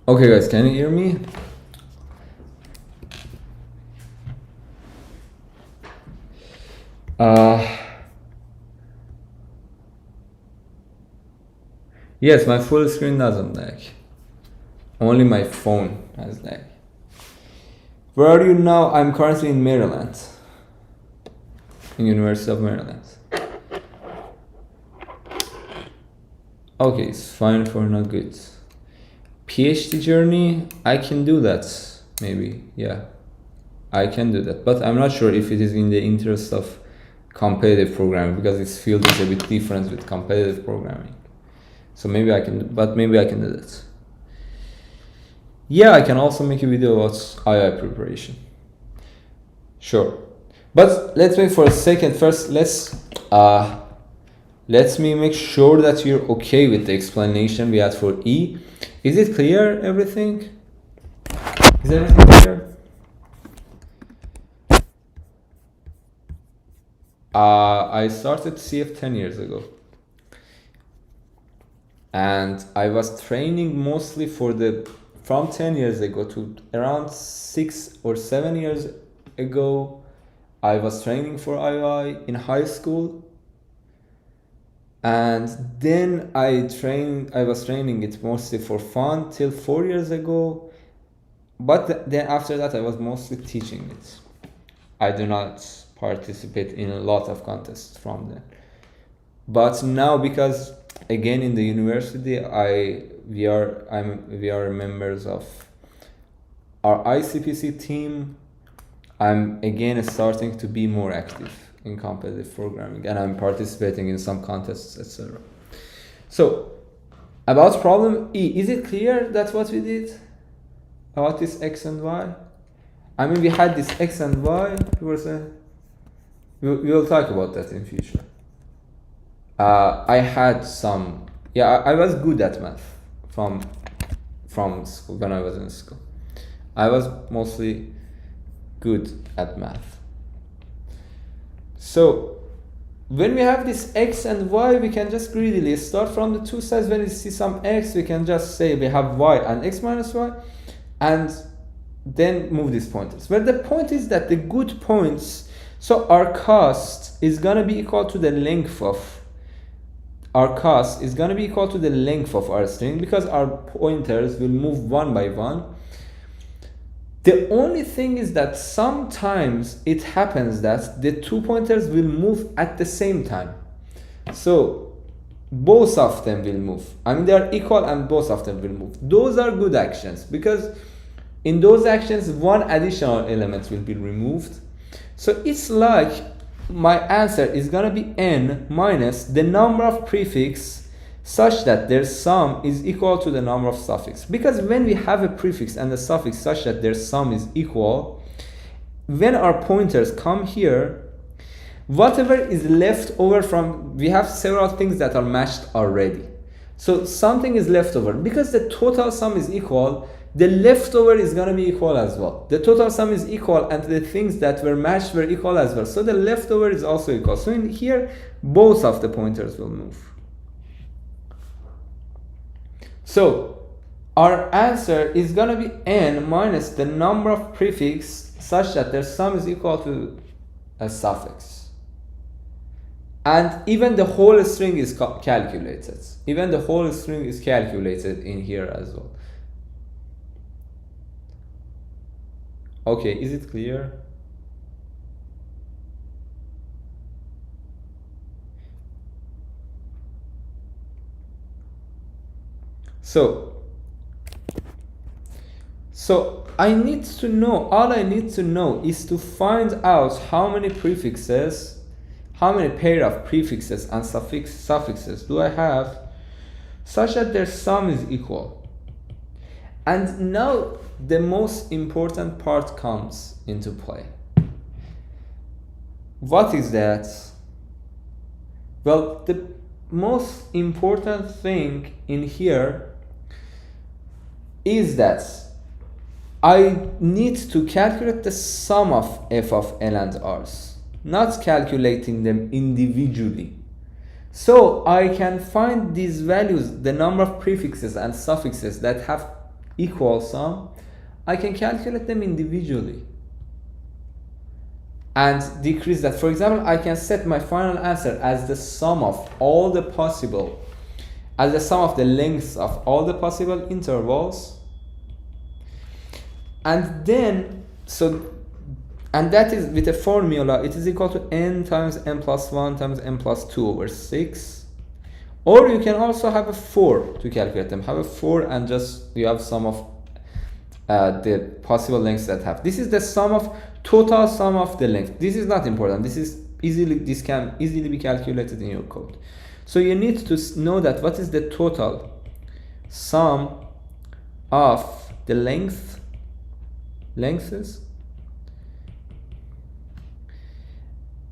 Okay guys, can you hear me? Yes, my full screen doesn't lag. Only my phone has lag. Where are you now? I'm currently in Maryland. In University of Maryland. Okay, it's fine for not good. PhD journey, I can do that, maybe, yeah. I can do that, but I'm not sure if it is in the interest of competitive programming, because this field is a bit different with competitive programming. So maybe I can, but maybe I can do that. Yeah, I can also make a video about II preparation. Sure. But let's wait for a second. First, let me make sure that you're okay with the explanation we had for E. Is it clear, everything? Is everything clear? I started CF 10 years ago. And I was training mostly from 10 years ago to around 6 or 7 years ago. I was training for II in high school. And then I was training it mostly for fun till 4 years ago. But then after that, I was mostly teaching it. I do not participate in a lot of contests from then. But now, because again in the university, we are members of our ICPC team. I'm again starting to be more active in competitive programming, and I'm participating in some contests, etc. So, about problem E, is it clear that's what we did? About this X and Y? I mean, we had this X and Y, we will talk about that in future. I had some, I was good at math from school, when I was in school. I was mostly good at math. So when we have this X and Y, we can just greedily start from the two sides. When we see some X, we can just say we have Y and X minus Y, and then move these pointers. But the point is that the good points, so our cost is gonna be equal to the length of our string, because our pointers will move one by one. The only thing is that sometimes it happens that the two pointers will move at the same time. So both of them will move. I mean, they are equal and both of them will move. Those are good actions, because in those actions, one additional element will be removed. So it's like my answer is gonna be n minus the number of prefix such that their sum is equal to the number of suffix. Because when we have a prefix and a suffix such that their sum is equal, when our pointers come here, whatever is left over from, we have several things that are matched already. So something is left over. Because the total sum is equal, the leftover is going to be equal as well. The total sum is equal, and the things that were matched were equal as well. So the leftover is also equal. So in here, both of the pointers will move. So our answer is going to be n minus the number of prefix such that their sum is equal to a suffix. And even the whole string is calculated. Even the whole string is calculated in here as well. Okay, is it clear? So I need to know, all I need to know is to find out how many prefixes, how many pair of prefixes and suffixes do I have such that their sum is equal. And now the most important part comes into play. What is that? Well, the most important thing in here is that I need to calculate the sum of f of L and R's, not calculating them individually. So I can find these values, the number of prefixes and suffixes that have equal sum, I can calculate them individually and decrease that. For example, I can set my final answer as the sum of all the possible, as the sum of the lengths of all the possible intervals. And then, and that is with a formula, it is equal to n times n plus 1 times n plus 2 over 6. Or you can also have a 4 to calculate them. Have a 4 and just you have sum of the possible lengths that have. This is the total sum of the length. This is not important. This can easily be calculated in your code. So you need to know that what is the total sum of the lengths.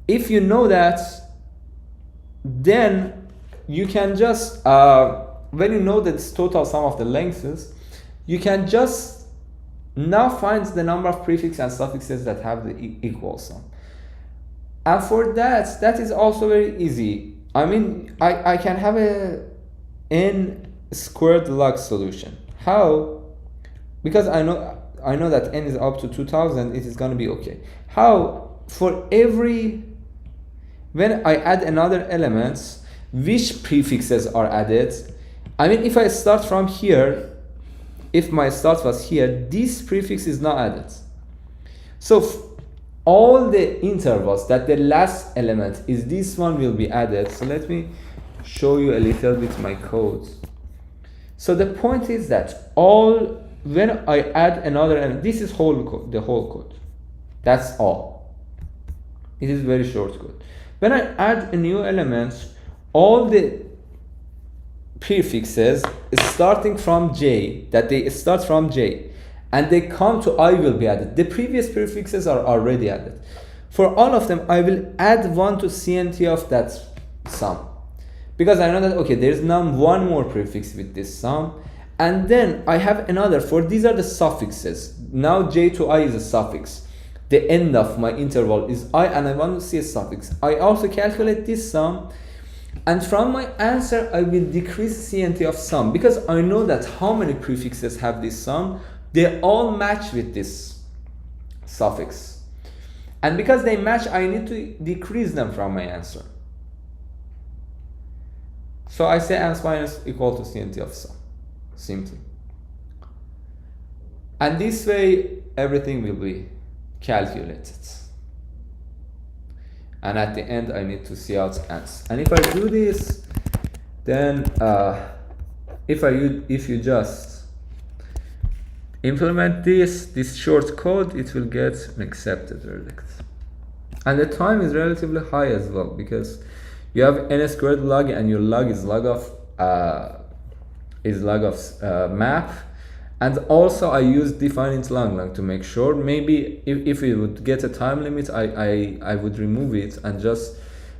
If you know that, then you can just, when you know the total sum of the lengths, you can just now find the number of prefixes and suffixes that have the equal sum. And for that is also very easy. I mean, I can have a n squared log solution. How? Because I know that n is up to 2000, it is going to be okay. How? For every, when I add another element, which prefixes are added. I mean, if I start from here, if my start was here, this prefix is not added. So all the intervals that the last element is this one will be added. So let me show you a little bit my code. So the point is that when I add another element, this is whole code, the whole code. That's all. It is very short code. When I add a new element, all the prefixes starting from J, that they start from J, and they come to I will be added. The previous prefixes are already added. For all of them, I will add one to CNT of that sum. Because I know that, okay, there's now one more prefix with this sum. And then I have another, for these are the suffixes. Now J to I is a suffix. The end of my interval is I, and I want to see a suffix. I also calculate this sum. And from my answer, I will decrease CNT of sum. Because I know that how many prefixes have this sum, they all match with this suffix. And because they match, I need to decrease them from my answer. So I say ans minus equal to CNT of sum, simply. And this way, everything will be calculated. And at the end, I need to see out ans. And if I do this, then if you just implement this short code, it will get an accepted verdict. And the time is relatively high as well, because you have n squared log, and your log is log of map. And also I use define int long to make sure. Maybe if we would get a time limit, I would remove it and just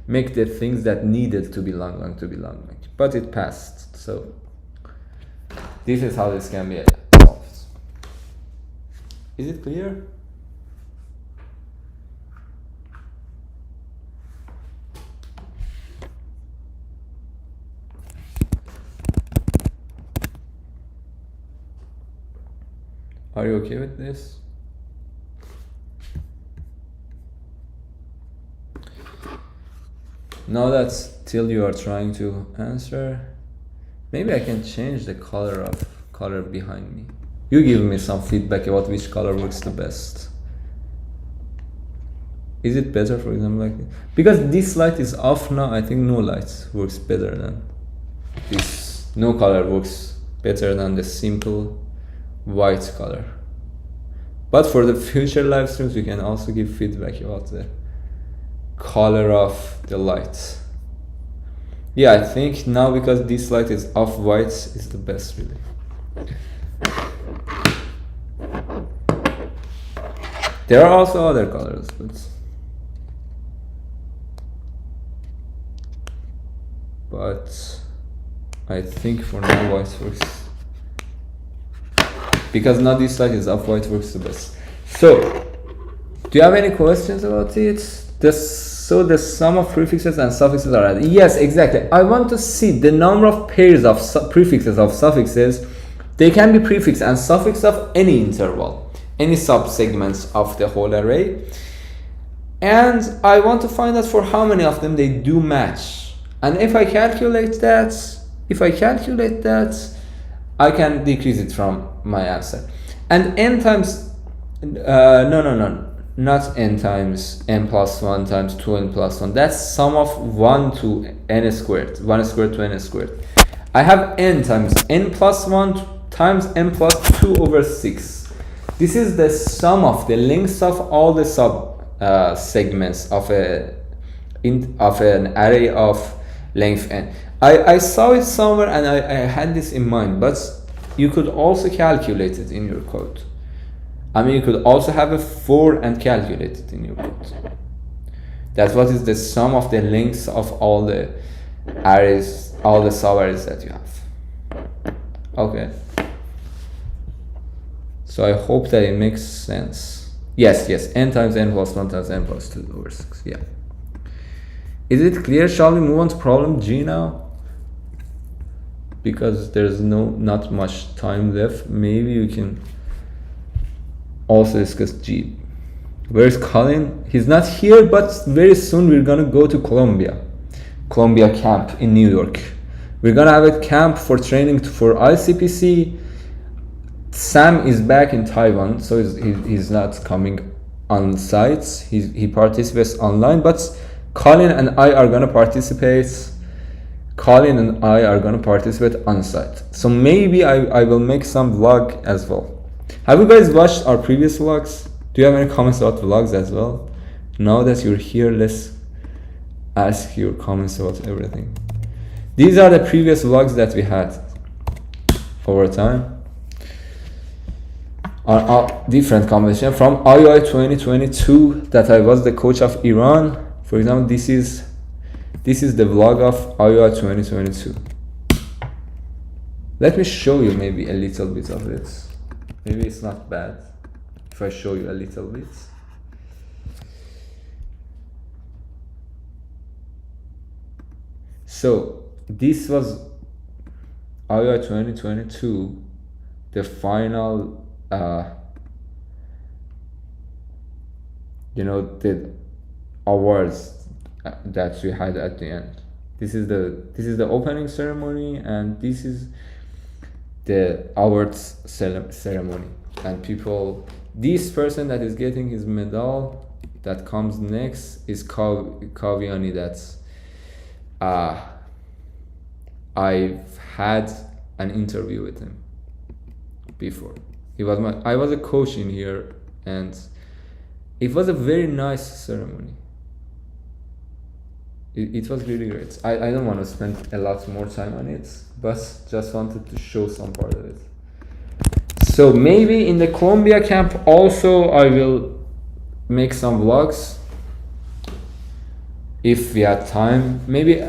make the things that needed to be long to be long. But it passed. So this is how this can be solved. Is it clear? Are you okay with this? Now that till you are trying to answer, maybe I can change the color behind me. You give me some feedback about which color works the best. Is it better, for example, like this? Because this light is off now, I think no light works better than this. No color works better than the simple white color. But for the future live streams, we can also give feedback about the color of the light. Yeah, I think now, because this light is off-white, is the best, really. There are also other colors, but I think for now white works. Because now this light is off-white works the best. So, do you have any questions about it? So the sum of prefixes and suffixes are added. Yes, exactly. I want to see the number of pairs of prefixes of suffixes. They can be prefix and suffix of any interval, any subsegments of the whole array. And I want to find out for how many of them they do match. And if I calculate that, I can decrease it from my answer. And n times, not n times n plus 1 times 2n plus 1. That's sum of 1 to n squared, 1 squared to n squared. I have n times n plus 1 times n plus 2 over 6. This is the sum of the lengths of all the segments of an array of length n. I saw it somewhere and I had this in mind, but you could also calculate it in your code. I mean, you could also have a for and calculate it in your code. That's what is the sum of the lengths of all the arrays, all the subarrays that you have. Okay. So I hope that it makes sense. Yes, n times n plus 1 times n plus 2 over 6. Yeah. Is it clear? Shall we move on to problem G now? Because there's not much time left. Maybe we can also discuss G. Where's Colin? He's not here, but very soon we're gonna go to Colombia Columbia camp in New York. We're gonna have a camp for training for ICPC. Sam is back in Taiwan, so he's not coming on site. He participates online, but Colin and I are gonna participate. Colin and I are gonna participate on site. So maybe I will make some vlog as well. Have you guys watched our previous vlogs? Do you have any comments about vlogs as well? Now that you're here, let's ask your comments about everything. These are the previous vlogs that we had over time. Our different competition from IOI 2022 that I was the coach of Iran. For example, this is the vlog of IOI 2022. Let me show you maybe a little bit of it. Maybe it's not bad if I show you a little bit. So this was IOI 2022, the final the awards that we had at the end. This is the opening ceremony, and this is the awards ceremony. And this person that is getting his medal that comes next is Kaviani. That's I've had an interview with him before. I was a coach in here, and it was a very nice ceremony. It was really great. I don't want to spend a lot more time on it, but just wanted to show some part of it. So maybe in the Columbia camp also I will make some vlogs if we have time. Maybe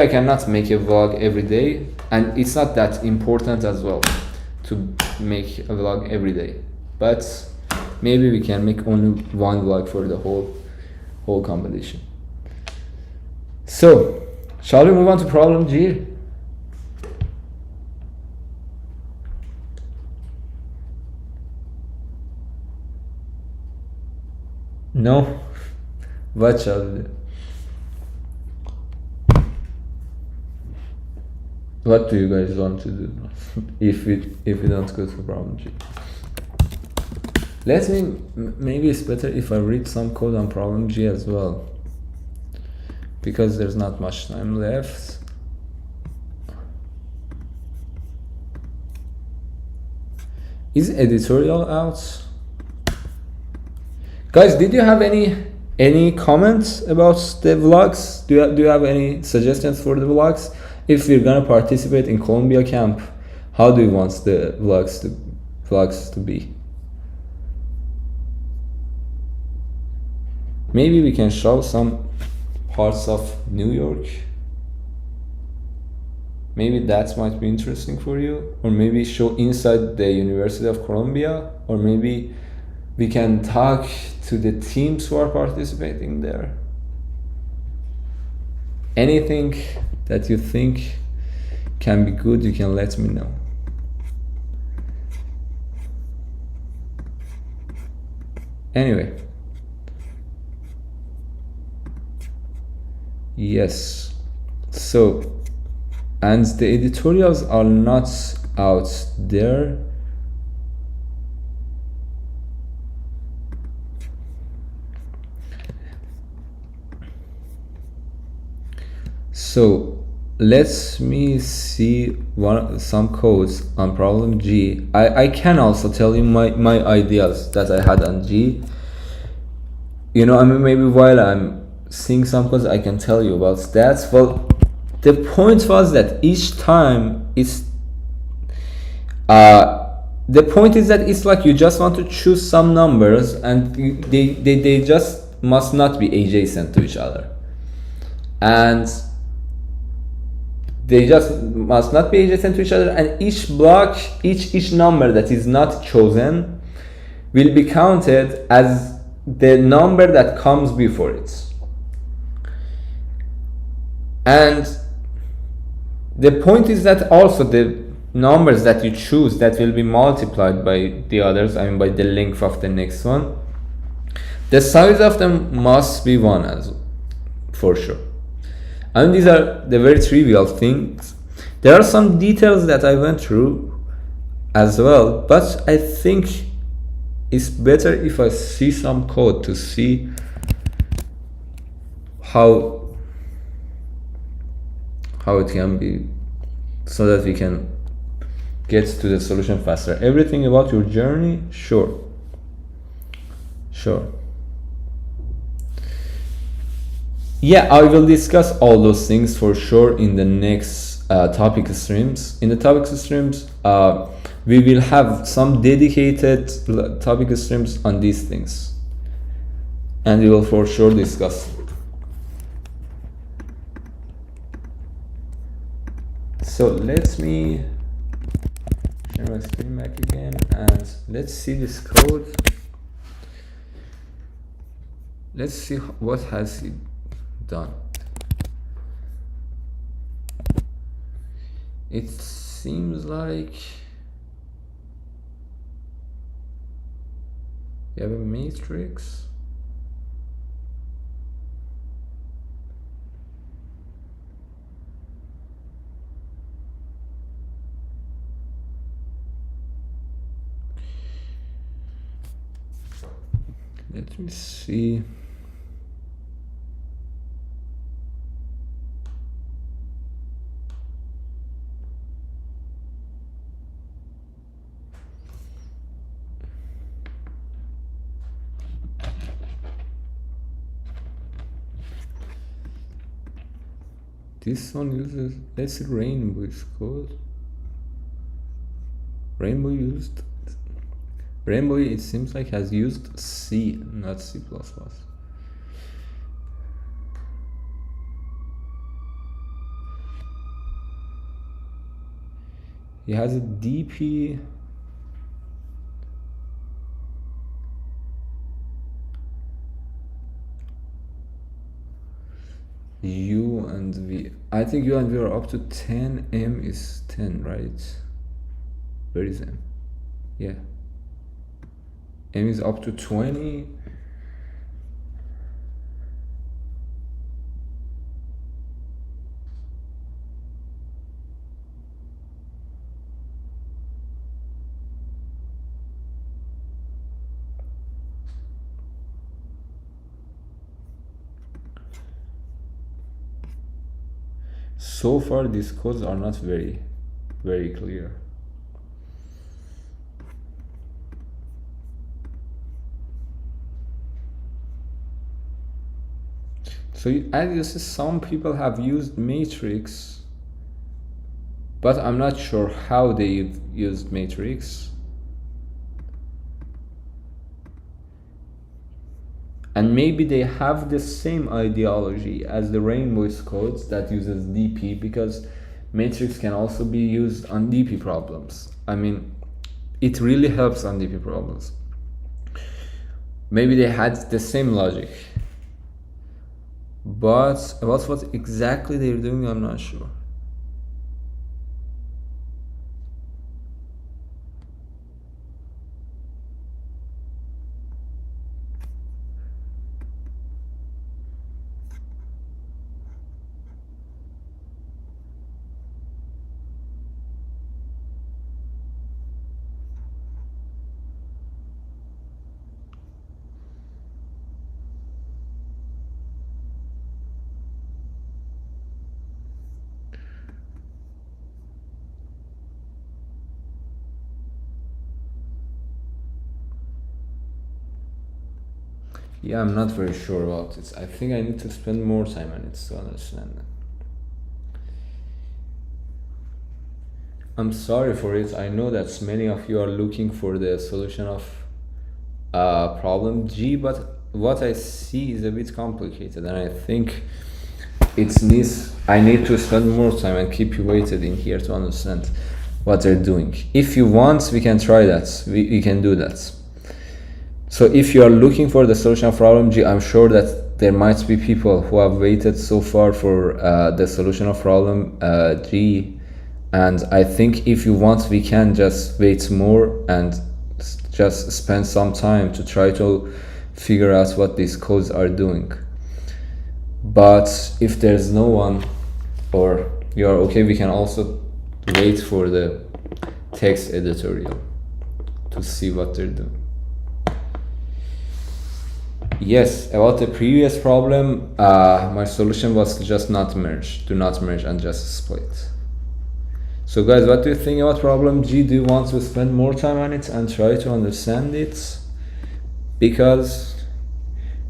I cannot make a vlog every day, and it's not that important as well to make a vlog every day, but maybe we can make only one vlog for the whole competition. So shall we move on to problem G? No? What shall we do? What do you guys want to do if we don't go to problem G? Maybe it's better if I read some code on problem G as well, because there's not much time left. Is editorial out? Guys, did you have any comments about the vlogs? Do you have any suggestions for the vlogs? If we're gonna participate in Columbia camp, how do you want the vlogs to be? Maybe we can show some parts of New York. Maybe that might be interesting for you, or maybe show inside the University of Columbia, or maybe we can talk to the teams who are participating there. Anything that you think can be good, you can let me know. Anyway, yes, so, and the editorials are not out there. So let me see some codes on problem G. I can also tell you my ideas that I had on G. Maybe while I'm seeing some codes, I can tell you about that. Well, the point was that each time the point is that it's like you just want to choose some numbers, and they just must not be adjacent to each other, and they just must not be adjacent to each other, and each block, each number that is not chosen will be counted as the number that comes before it. And the point is that also the numbers that you choose that will be multiplied by the others, by the length of the next one, the size of them must be 1 as well, for sure. I mean, these are the very trivial things. There are some details that I went through as well, but I think it's better if I see some code to see how it can be, so that we can get to the solution faster. Everything about your journey, sure. Yeah, I will discuss all those things for sure in the next topic streams. In the topic streams, we will have some dedicated topic streams on these things, and we will for sure discuss it. So let me share my screen back again, and let's see this code. Let's see what has it done. It seems like you have a matrix. Let me see. This one uses, let's see, rainbow is called. Rainbow used, Rainbow, it seems like, has used C, not C++. He has a DP. U and V. I think U and V are up to 10. M is 10, right? Where is M? Yeah. M is up to 20. So far, these codes are not very clear. So as you see, some people have used matrix, but I'm not sure how they used matrix. And maybe they have the same ideology as the Rainbow's codes that uses DP, because matrix can also be used on DP problems. I mean, it really helps on DP problems. Maybe they had the same logic, but about what exactly they're doing, I'm not sure. Yeah, I'm not very sure about it. I think I need to spend more time on it to understand it. I'm sorry for it. I know that many of you are looking for the solution of problem G, but what I see is a bit complicated, and I think I need to spend more time and keep you waited in here to understand what they're doing. If you want, we can try that. We can do that. So if you are looking for the solution of problem G, I'm sure that there might be people who have waited so far for the solution of problem G, and I think if you want, we can just wait more and just spend some time to try to figure out what these codes are doing. But if there's no one, or you're okay, we can also wait for the text editorial to see what they're doing. Yes, about the previous problem, my solution was to just not merge, do not merge and just split. So guys, what do you think about problem G? Do you want to spend more time on it and try to understand it? Because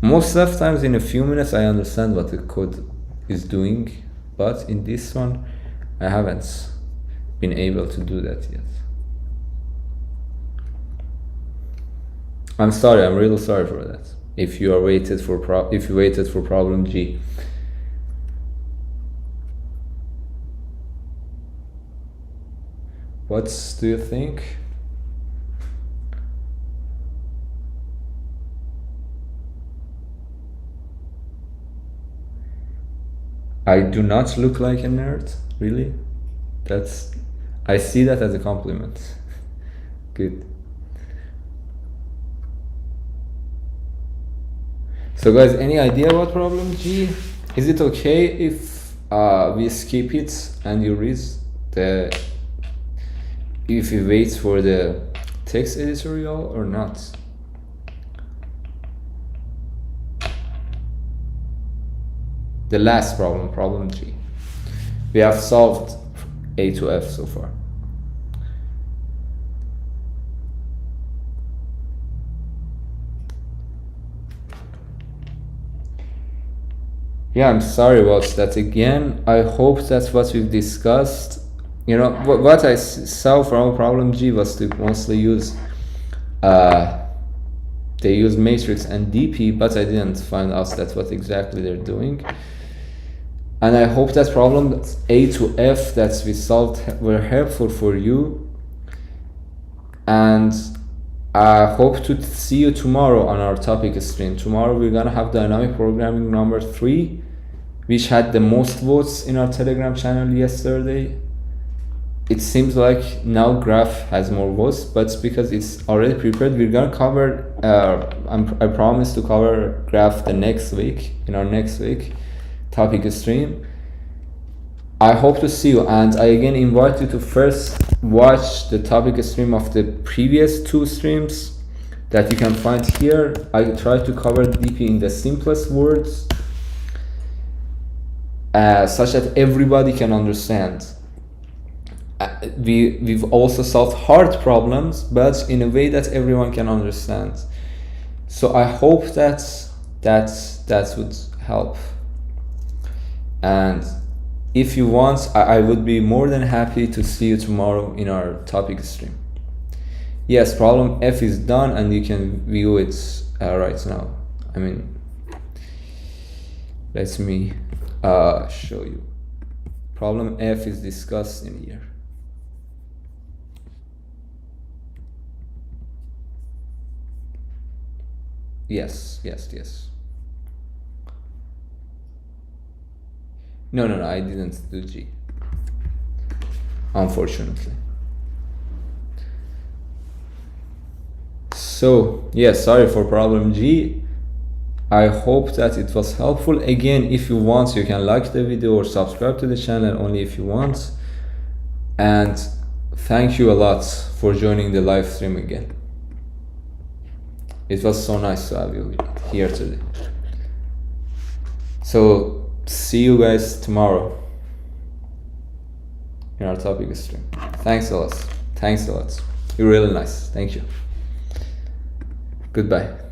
most of the times in a few minutes I understand what the code is doing, but in this one I haven't been able to do that yet. I'm sorry, I'm really sorry for that. If you waited for problem G. What do you think? I do not look like a nerd, really? I see that as a compliment. Good. So guys, any idea about problem G? Is it okay if we skip it and you read if you wait for the text editorial or not? The last problem G. We have solved A to F so far. Yeah, I'm sorry about that again. I hope that's what we've discussed. You know, what I saw from problem G was to mostly use, they use matrix and DP, but I didn't find out that's what exactly they're doing. And I hope that problem A to F that we solved were helpful for you. And I hope to see you tomorrow on our topic stream. Tomorrow we're gonna have dynamic programming number 3, which had the most votes in our Telegram channel yesterday. It seems like now graph has more votes, but it's because it's already prepared. We're gonna cover, I promise to cover graph the next week, in our next week topic stream. I hope to see you, and I again invite you to first watch the topic stream of the previous 2 streams that you can find here. I try to cover DP in the simplest words, such that everybody can understand. We've also solved hard problems, but in a way that everyone can understand. So I hope that would help. And if you want, I would be more than happy to see you tomorrow in our topic stream. Yes, problem F is done and you can view it right now. I mean, let me show you. Problem F is discussed in here. Yes. No, I didn't do G, unfortunately. So, yes, sorry for problem G. I hope that it was helpful. Again, if you want, you can like the video or subscribe to the channel only if you want. And thank you a lot for joining the live stream again. It was so nice to have you here today. So, see you guys tomorrow in our topic stream. Thanks a lot. You're really nice. Thank you. Goodbye.